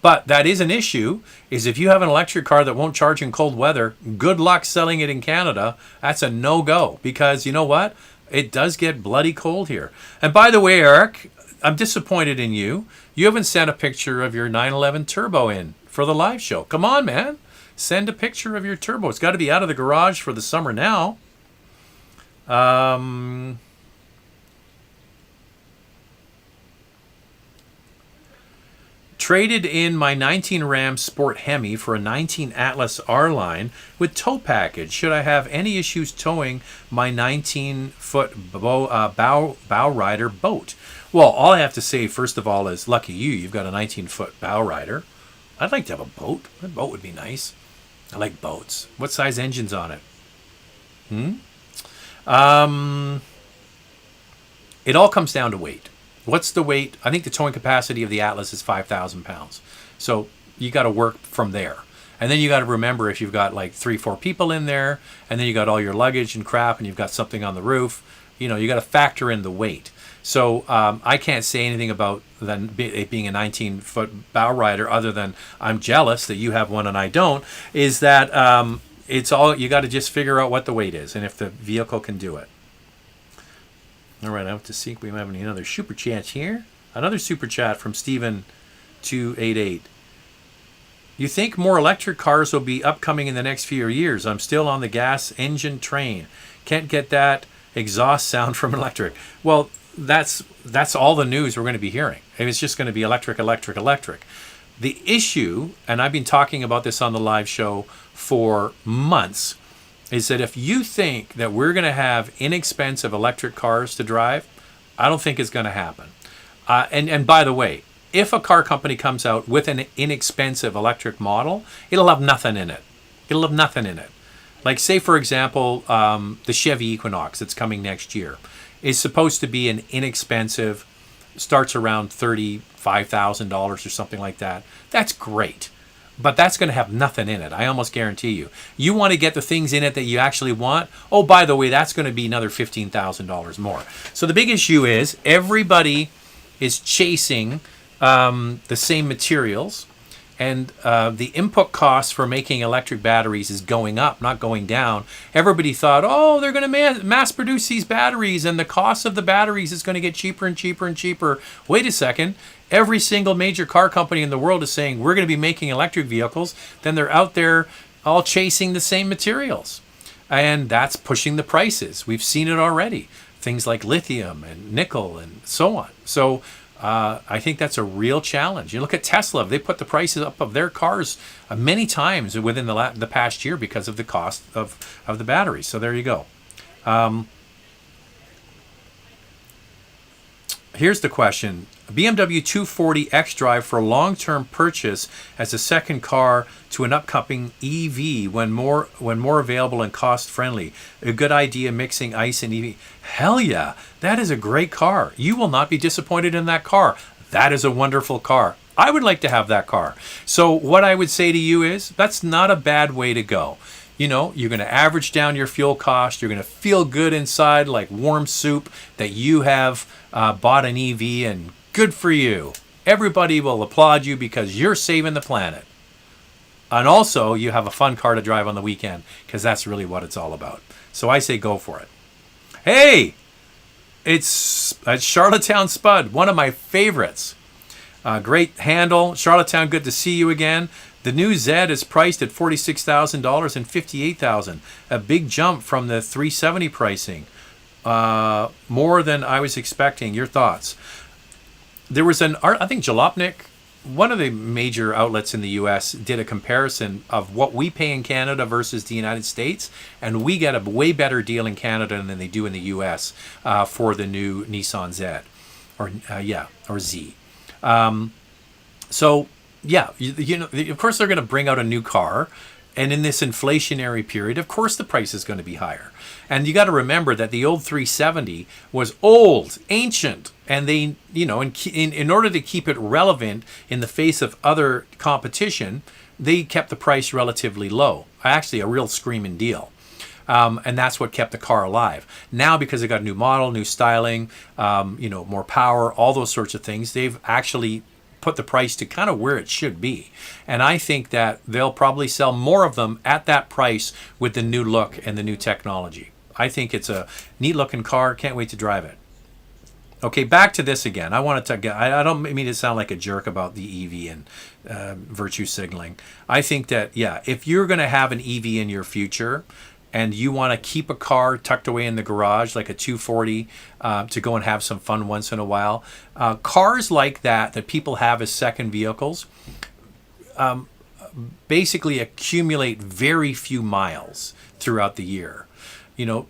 But that is an issue, is if you have an electric car that won't charge in cold weather, good luck selling it in Canada. That's a no-go, because you know what? It does get bloody cold here. And by the way, Eric, I'm disappointed in you. You haven't sent a picture of your 911 Turbo in for the live show. Come on, man. Send a picture of your Turbo. It's got to be out of the garage for the summer now. Traded in my 19 Ram Sport Hemi for a 19 Atlas R-Line with tow package. Should I have any issues towing my 19-foot bow rider boat? Well, all I have to say, first of all, is lucky you. You've got a 19-foot bow rider. I'd like to have a boat. A boat would be nice. I like boats. What size engine's on it? It all comes down to weight. What's the weight? I think the towing capacity of the Atlas is 5,000 pounds. So you got to work from there. And then you got to remember, if you've got like 3-4 people in there, and then you got all your luggage and crap, and you've got something on the roof, you got to factor in the weight. So I can't say anything about it being a 19-foot bow rider, other than I'm jealous that you have one and I don't. Is that it's all, you got to just figure out what the weight is and if the vehicle can do it. All right, I have to see if we have any other super chats here. Another super chat from Steven288. You think more electric cars will be upcoming in the next few years? I'm still on the gas engine train. Can't get that exhaust sound from electric. Well, that's all the news we're going to be hearing. It's just going to be electric, electric, electric. The issue, and I've been talking about this on the live show for months, is that if you think that we're going to have inexpensive electric cars to drive, I don't think it's going to happen. And by the way, if a car company comes out with an inexpensive electric model, it'll have nothing in it. It'll have nothing in it. Like, say, for example, the Chevy Equinox that's coming next year is supposed to be an inexpensive, starts around $35,000 or something like that. That's great. But that's going to have nothing in it. I almost guarantee you. You want to get the things in it that you actually want. Oh, by the way, that's going to be another $15,000 more. So the big issue is everybody is chasing the same materials, and the input cost for making electric batteries is going up, not going down. Everybody thought, oh, they're going to mass produce these batteries, and the cost of the batteries is going to get cheaper and cheaper and cheaper. Wait a second. Every single major car company in the world is saying we're going to be making electric vehicles. Then they're out there all chasing the same materials. And that's pushing the prices. We've seen it already. Things like lithium and nickel and so on. So I think that's a real challenge. You look at Tesla. They put the prices up of their cars many times within the past year because of the cost of the batteries. So there you go. Here's the question. BMW 240 xDrive for long-term purchase as a second car to an upcoming EV when more available and cost-friendly. A good idea mixing ICE and EV. Hell yeah, that is a great car. You will not be disappointed in that car. That is a wonderful car. I would like to have that car. So what I would say to you is that's not a bad way to go. You know, you're going to average down your fuel cost. You're going to feel good inside like warm soup that you have bought an EV, and good for you. Everybody will applaud you because you're saving the planet. And also, you have a fun car to drive on the weekend because that's really what it's all about. So I say go for it. Hey, it's Charlottetown Spud, one of my favorites. Great handle. Charlottetown, good to see you again. The new Z is priced at $46,000 and $58,000. A big jump from the $370 pricing. More than I was expecting. Your thoughts? There was I think Jalopnik, one of the major outlets in the U.S., did a comparison of what we pay in Canada versus the United States, and we get a way better deal in Canada than they do in the U.S. For the new Nissan Z, or Z. So yeah, you know, of course they're going to bring out a new car. And in this inflationary period, of course, the price is going to be higher. And you got to remember that the old 370 was old, ancient, and they, you know, in order to keep it relevant in the face of other competition, they kept the price relatively low. Actually, a real screaming deal. And that's what kept the car alive. Now, because they got a new model, new styling, you know, more power, all those sorts of things, they've actually put the price to kind of where it should be. And I think that they'll probably sell more of them at that price with the new look and the new technology. I think it's a neat looking car. Can't wait to drive it. Okay, back to this again. I don't mean to sound like a jerk about the EV and virtue signaling. I think that, yeah, if you're going to have an EV in your future, and you want to keep a car tucked away in the garage like a 240 to go and have some fun once in a while, cars like that people have as second vehicles basically accumulate very few miles throughout the year. You know,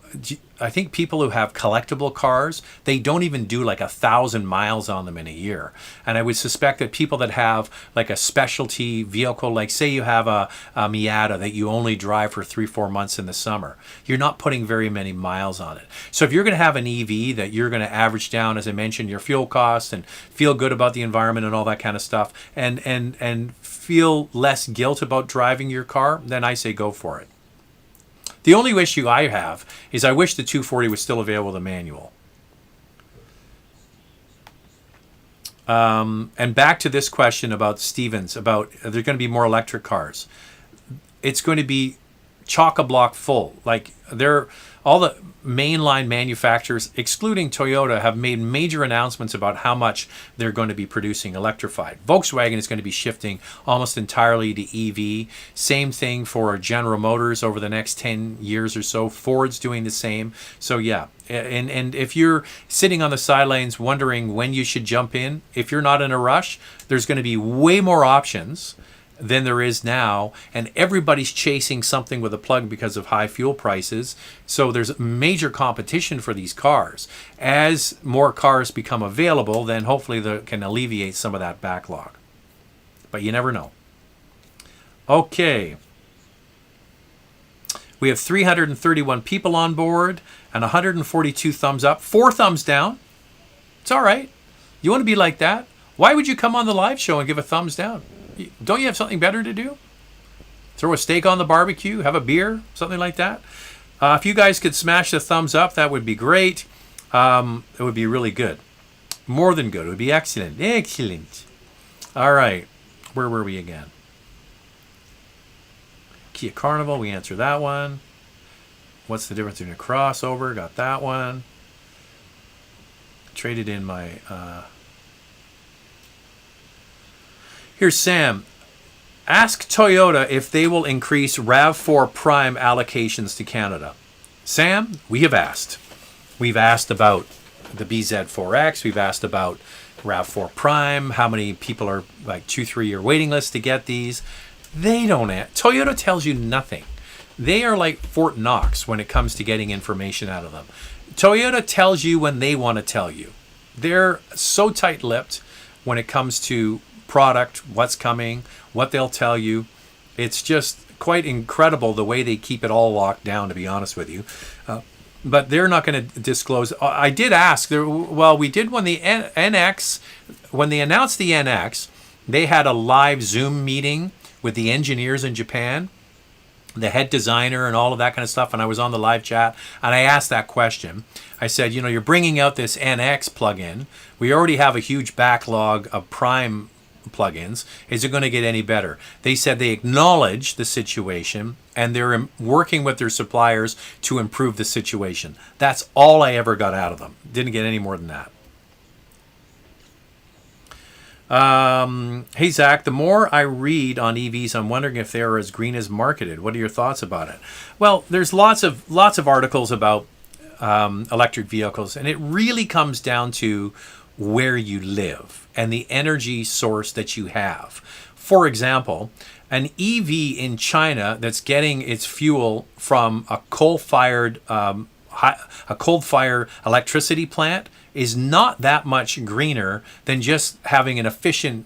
I think people who have collectible cars, they don't even do like 1,000 miles on them in a year. And I would suspect that people that have like a specialty vehicle, like say you have a Miata that you only drive for 3-4 months in the summer, you're not putting very many miles on it. So if you're going to have an EV that you're going to average down, as I mentioned, your fuel costs and feel good about the environment and all that kind of stuff, and feel less guilt about driving your car, then I say go for it. The only issue I have is I wish the 240 was still available with a manual. And back to this question about Stevens, about there's going to be more electric cars. It's going to be chock-a-block full. Like all the mainline manufacturers, excluding Toyota, have made major announcements about how much they're going to be producing electrified. Volkswagen is going to be shifting almost entirely to EV. Same thing for General Motors over the next 10 years or so. Ford's doing the same. So yeah, and if you're sitting on the sidelines wondering when you should jump in, if you're not in a rush, there's going to be way more options than there is now, and everybody's chasing something with a plug because of high fuel prices. So there's major competition for these cars. As more cars become available, then hopefully they can alleviate some of that backlog. But you never know. Okay. We have 331 people on board and 142 thumbs up, 4 thumbs down. It's all right. You want to be like that? Why would you come on the live show and give a thumbs down? Don't you have something better to do? Throw a steak on the barbecue, have a beer, something like that. If you guys could smash the thumbs up, that would be great. It would be really good. More than good. It would be excellent. Excellent. All right. Where were we again? Kia Carnival, we answered that one. What's the difference between a crossover? Got that one. Traded in my... Here's Sam. Ask Toyota if they will increase RAV4 Prime allocations to Canada. Sam, we have asked. We've asked about the BZ4X. We've asked about RAV4 Prime. How many people are like 2-3 year waiting lists to get these? They don't. Toyota tells you nothing. They are like Fort Knox when it comes to getting information out of them. Toyota tells you when they want to tell you. They're so tight-lipped when it comes to product, what's coming, what they'll tell you. It's just quite incredible the way they keep it all locked down, to be honest with you. But they're not going to disclose. I did ask. Well, we did when the NX, when they announced the NX, they had a live Zoom meeting with the engineers in Japan, the head designer and all of that kind of stuff. And I was on the live chat and I asked that question. I said, you know, you're bringing out this NX plugin. We already have a huge backlog of Prime plugins. Is it going to get any better? They said they acknowledge the situation and they're working with their suppliers to improve the situation. That's all I ever got out of them. Didn't get any more than that. Hey Zach, the more I read on EVs, I'm wondering if they are as green as marketed. What are your thoughts about it? Well, there's lots of articles about electric vehicles, and it really comes down to where you live and the energy source that you have. For example, an EV in China that's getting its fuel from a coal-fired electricity plant is not that much greener than just having an efficient,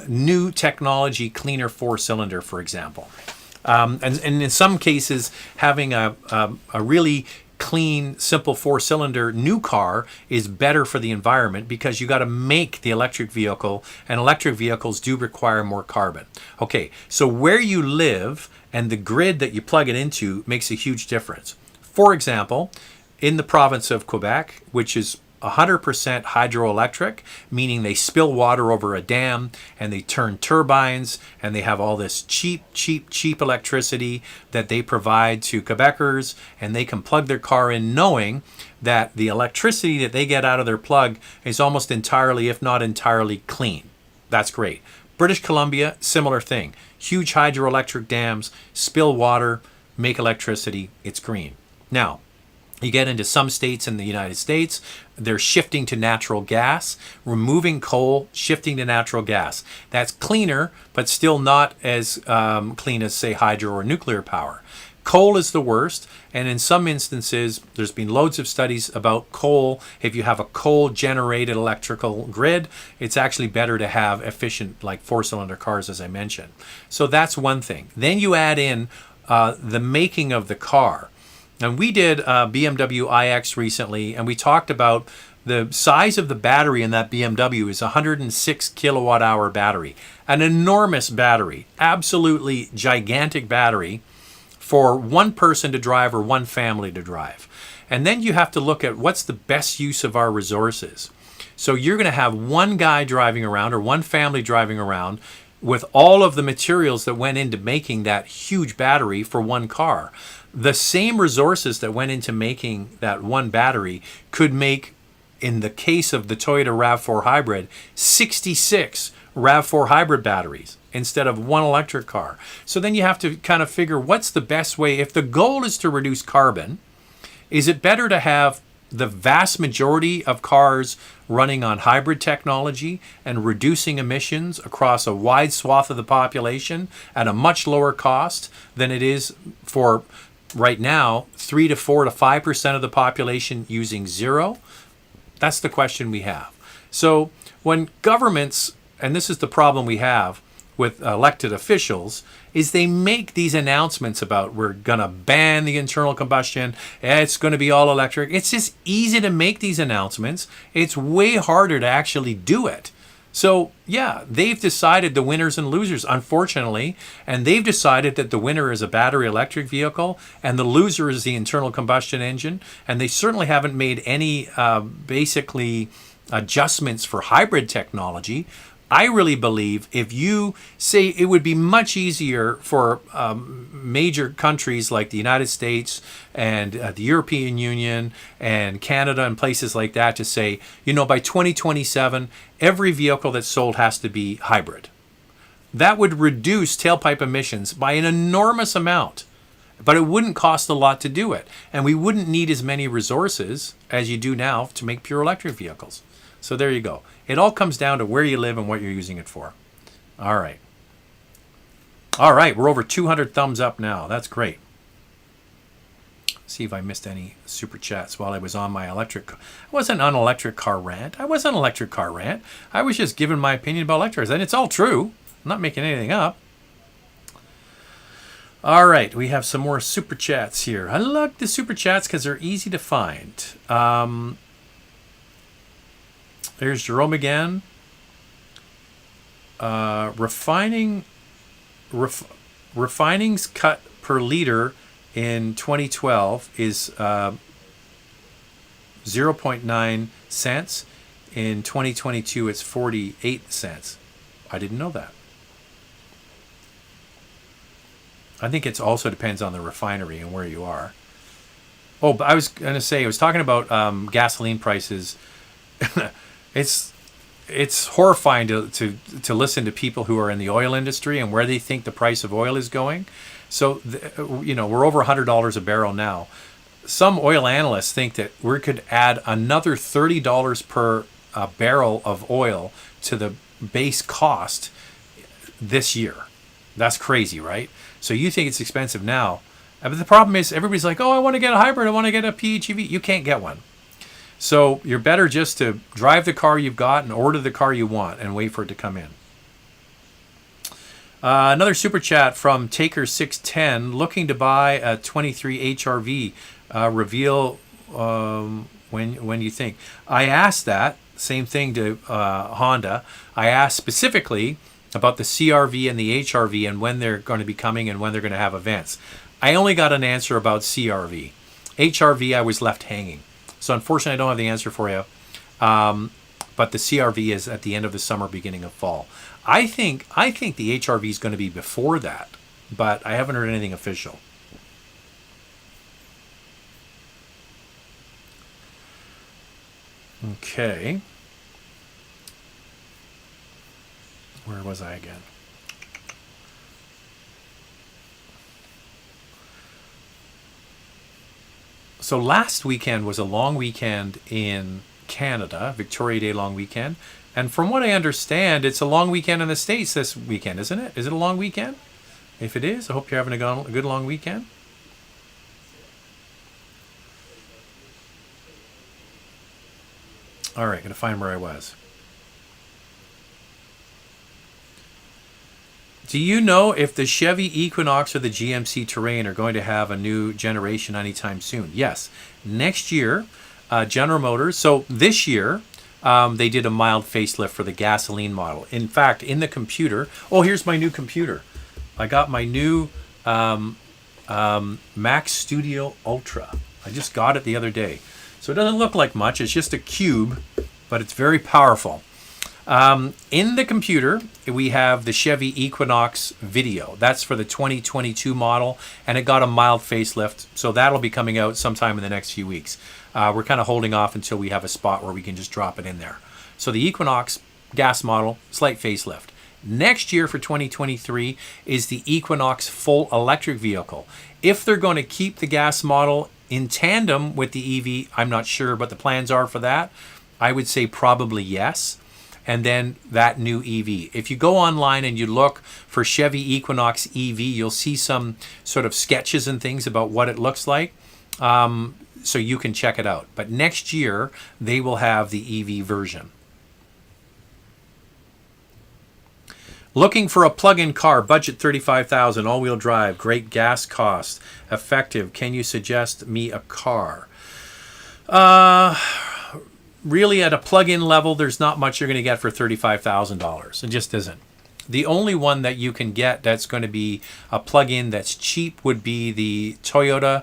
new technology, cleaner 4-cylinder, for example. And in some cases, having a really clean, simple 4-cylinder new car is better for the environment because you got to make the electric vehicle, and electric vehicles do require more carbon. Okay, so where you live and the grid that you plug it into makes a huge difference. For example, in the province of Quebec, which is 100% hydroelectric, meaning they spill water over a dam and they turn turbines and they have all this cheap electricity that they provide to Quebecers, and they can plug their car in knowing that the electricity that they get out of their plug is almost entirely, if not entirely, clean. That's great. British Columbia, similar thing. Huge hydroelectric dams, spill water, make electricity, it's green. Now, you get into some states in the United States, they're shifting to natural gas, removing coal, shifting to natural gas. That's cleaner, but still not as clean as, say, hydro or nuclear power. Coal is the worst, and in some instances, there's been loads of studies about coal. If you have a coal-generated electrical grid, it's actually better to have efficient, like 4-cylinder cars, as I mentioned. So that's one thing. Then you add in the making of the car. And we did BMW iX recently, and we talked about the size of the battery in that BMW is 106 kilowatt hour battery. An enormous battery, absolutely gigantic battery for one person to drive or one family to drive. And then you have to look at what's the best use of our resources. So you're going to have one guy driving around or one family driving around with all of the materials that went into making that huge battery for one car. The same resources that went into making that one battery could make, in the case of the Toyota RAV4 Hybrid, 66 RAV4 Hybrid batteries instead of one electric car. So then you have to kind of figure what's the best way. If the goal is to reduce carbon, is it better to have the vast majority of cars running on hybrid technology and reducing emissions across a wide swath of the population at a much lower cost than it is for right now 3 to 4 to 5% of the population using zero? That's the question we have. So when governments, and this is the problem we have with elected officials, is they make these announcements about we're going to ban the internal combustion, it's going to be all electric. It's just easy to make these announcements. It's way harder to actually do it. So yeah, they've decided the winners and losers, unfortunately, and they've decided that the winner is a battery electric vehicle and the loser is the internal combustion engine. And they certainly haven't made any basically adjustments for hybrid technology. I really believe if you say it would be much easier for major countries like the United States and the European Union and Canada and places like that to say, by 2027, every vehicle that's sold has to be hybrid. That would reduce tailpipe emissions by an enormous amount, but it wouldn't cost a lot to do it. And we wouldn't need as many resources as you do now to make pure electric vehicles. So there you go. It all comes down to where you live and what you're using it for. All right. All right, we're over 200 thumbs up now. That's great. See if I missed any super chats while I was on my electric. I wasn't on electric car rant. I was just giving my opinion about electric cars, and it's all true. I'm not making anything up. All right, we have some more super chats here. I like the super chats because they're easy to find. There's Jerome again. Refining's cut per liter in 2012 is 0.9 cents. In 2022, it's 48 cents. I didn't know that. I think it also depends on the refinery and where you are. Oh, but I was going to say, I was talking about gasoline prices. It's horrifying to listen to people who are in the oil industry and where they think the price of oil is going. So, we're over $100 a barrel now. Some oil analysts think that we could add another $30 per barrel of oil to the base cost this year. That's crazy, right? So you think it's expensive now. But the problem is everybody's like, oh, I want to get a hybrid. I want to get a PHEV. You can't get one. So you're better just to drive the car you've got and order the car you want and wait for it to come in. Another super chat from Taker610, looking to buy a 23 HRV. Reveal when you think. I asked that, same thing to Honda. I asked specifically about the CRV and the HRV and when they're going to be coming and when they're going to have events. I only got an answer about CRV. HRV I was left hanging. So unfortunately, I don't have the answer for you. But the CRV is at the end of the summer, beginning of fall. I think the HRV is going to be before that, but I haven't heard anything official. Okay. Where was I again? So last weekend was a long weekend in Canada, Victoria Day long weekend. And from what I understand, it's a long weekend in the States this weekend, isn't it? Is it a long weekend? If it is, I hope you're having a good long weekend. All right, gonna find where I was. Do you know if the Chevy Equinox or the GMC Terrain are going to have a new generation anytime soon? Yes. Next year, General Motors. So this year, they did a mild facelift for the gasoline model. In fact, in the computer. Oh, here's my new computer. I got my new Mac Studio Ultra. I just got it the other day. So it doesn't look like much. It's just a cube, but it's very powerful. In the computer, we have the Chevy Equinox video. That's for the 2022 model, and it got a mild facelift, so that'll be coming out sometime in the next few weeks. We're kind of holding off until we have a spot where we can just drop it in there. So the Equinox gas model, slight facelift. Next year for 2023 is the Equinox full electric vehicle. If they're going to keep the gas model in tandem with the EV, I'm not sure what the plans are for that. I would say probably yes. And then that new EV. If you go online and you look for Chevy Equinox EV, you'll see some sort of sketches and things about what it looks like. So you can check it out. But next year, they will have the EV version. Looking for a plug-in car, budget $35,000, all-wheel drive, great gas cost, effective. Can you suggest me a car? Really, at a plug-in level, there's not much you're going to get for $35,000. It just isn't. The only one that you can get that's going to be a plug-in that's cheap would be the Toyota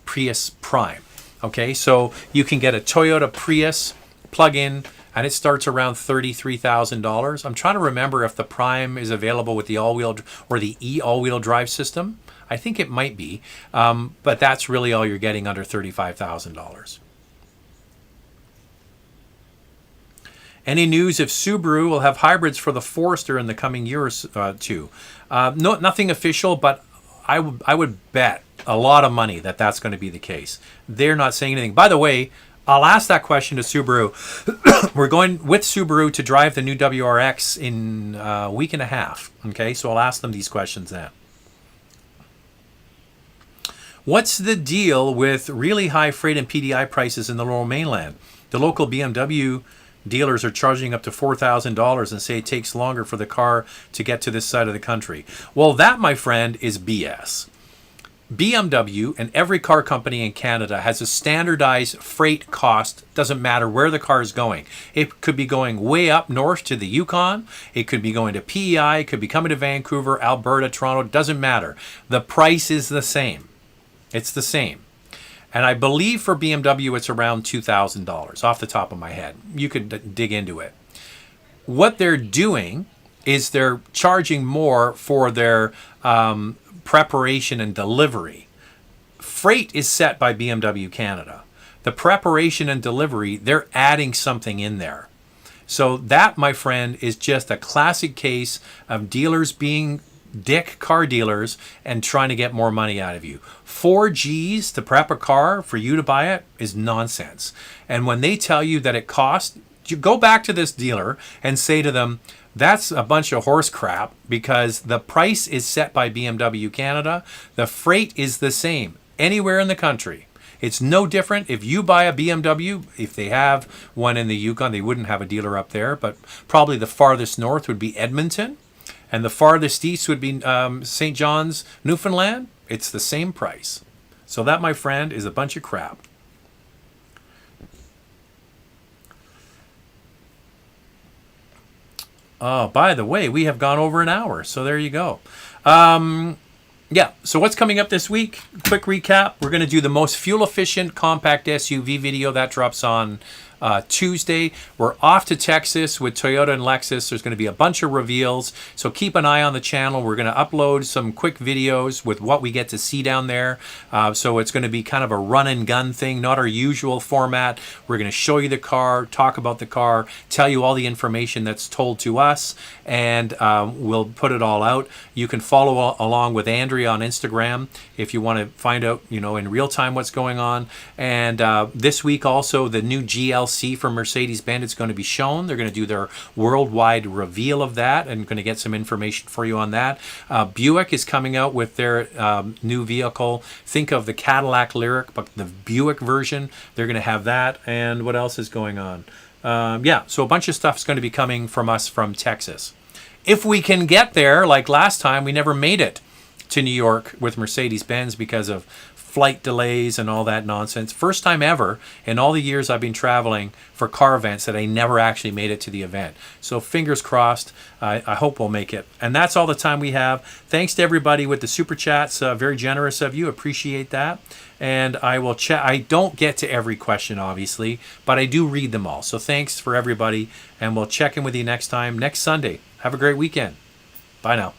Prius Prime. Okay, so you can get a Toyota Prius plug-in, and it starts around $33,000. I'm trying to remember if the Prime is available with the all-wheel or the all-wheel drive system. I think it might be, but that's really all you're getting under $35,000. Any news if Subaru will have hybrids for the Forester in the coming year or two? No, nothing official, but I would bet a lot of money that that's going to be the case. They're not saying anything. By the way, I'll ask that question to Subaru. We're going with Subaru to drive the new WRX in a week and a half. Okay, so I'll ask them these questions then. What's the deal with really high freight and PDI prices in the Lower Mainland? The local BMW dealers are charging up to $4,000 and say it takes longer for the car to get to this side of the country. Well, that, my friend, is BS. BMW and every car company in Canada has a standardized freight cost. Doesn't matter where the car is going. It could be going way up north to the Yukon. It could be going to PEI. It could be coming to Vancouver, Alberta, Toronto. It doesn't matter. The price is the same. It's the same. And I believe for BMW, it's around $2,000 off the top of my head. You could dig into it. What they're doing is they're charging more for their preparation and delivery. Freight is set by BMW Canada. The preparation and delivery, they're adding something in there. So that, my friend, is just a classic case of dealers being dick car dealers and trying to get more money out of you. 4 G's to prep a car for you to buy it is nonsense. And when they tell you that it costs, you go back to this dealer and say to them, that's a bunch of horse crap, because the price is set by BMW Canada. The freight is the same anywhere in the country. It's no different if you buy a BMW. If they have one in the Yukon, they wouldn't have a dealer up there, but probably the farthest north would be Edmonton. And the farthest east would be St. John's, Newfoundland. It's the same price. So that, my friend, is a bunch of crap. Oh, by the way, we have gone over an hour. So there you go. Yeah, so what's coming up this week? Quick recap. We're going to do the most fuel-efficient compact SUV video. That drops on Tuesday. We're off to Texas with Toyota and Lexus. There's going to be a bunch of reveals, so keep an eye on the channel. We're going to upload some quick videos with what we get to see down there. So it's going to be kind of a run and gun thing, not our usual format. We're going to show you the car, talk about the car, tell you all the information that's told to us, and we'll put it all out. You can follow along with Andrea on Instagram if you want to find out, in real time what's going on. And this week also, the new GLC from Mercedes-Benz is going to be shown. They're going to do their worldwide reveal of that, and going to get some information for you on that. Buick is coming out with their new vehicle. Think of the Cadillac Lyric, but the Buick version. They're going to have that. And what else is going on? Yeah, so a bunch of stuff is going to be coming from us from Texas. If we can get there, like last time, we never made it to New York with Mercedes-Benz because of flight delays and all that nonsense. First time ever in all the years I've been traveling for car events that I never actually made it to the event. So fingers crossed. I hope we'll make it. And that's all the time we have. Thanks to everybody with the super chats. Very generous of you. Appreciate that. And I will chat. I don't get to every question, obviously, but I do read them all. So thanks for everybody. And we'll check in with you next time, next Sunday. Have a great weekend. Bye now.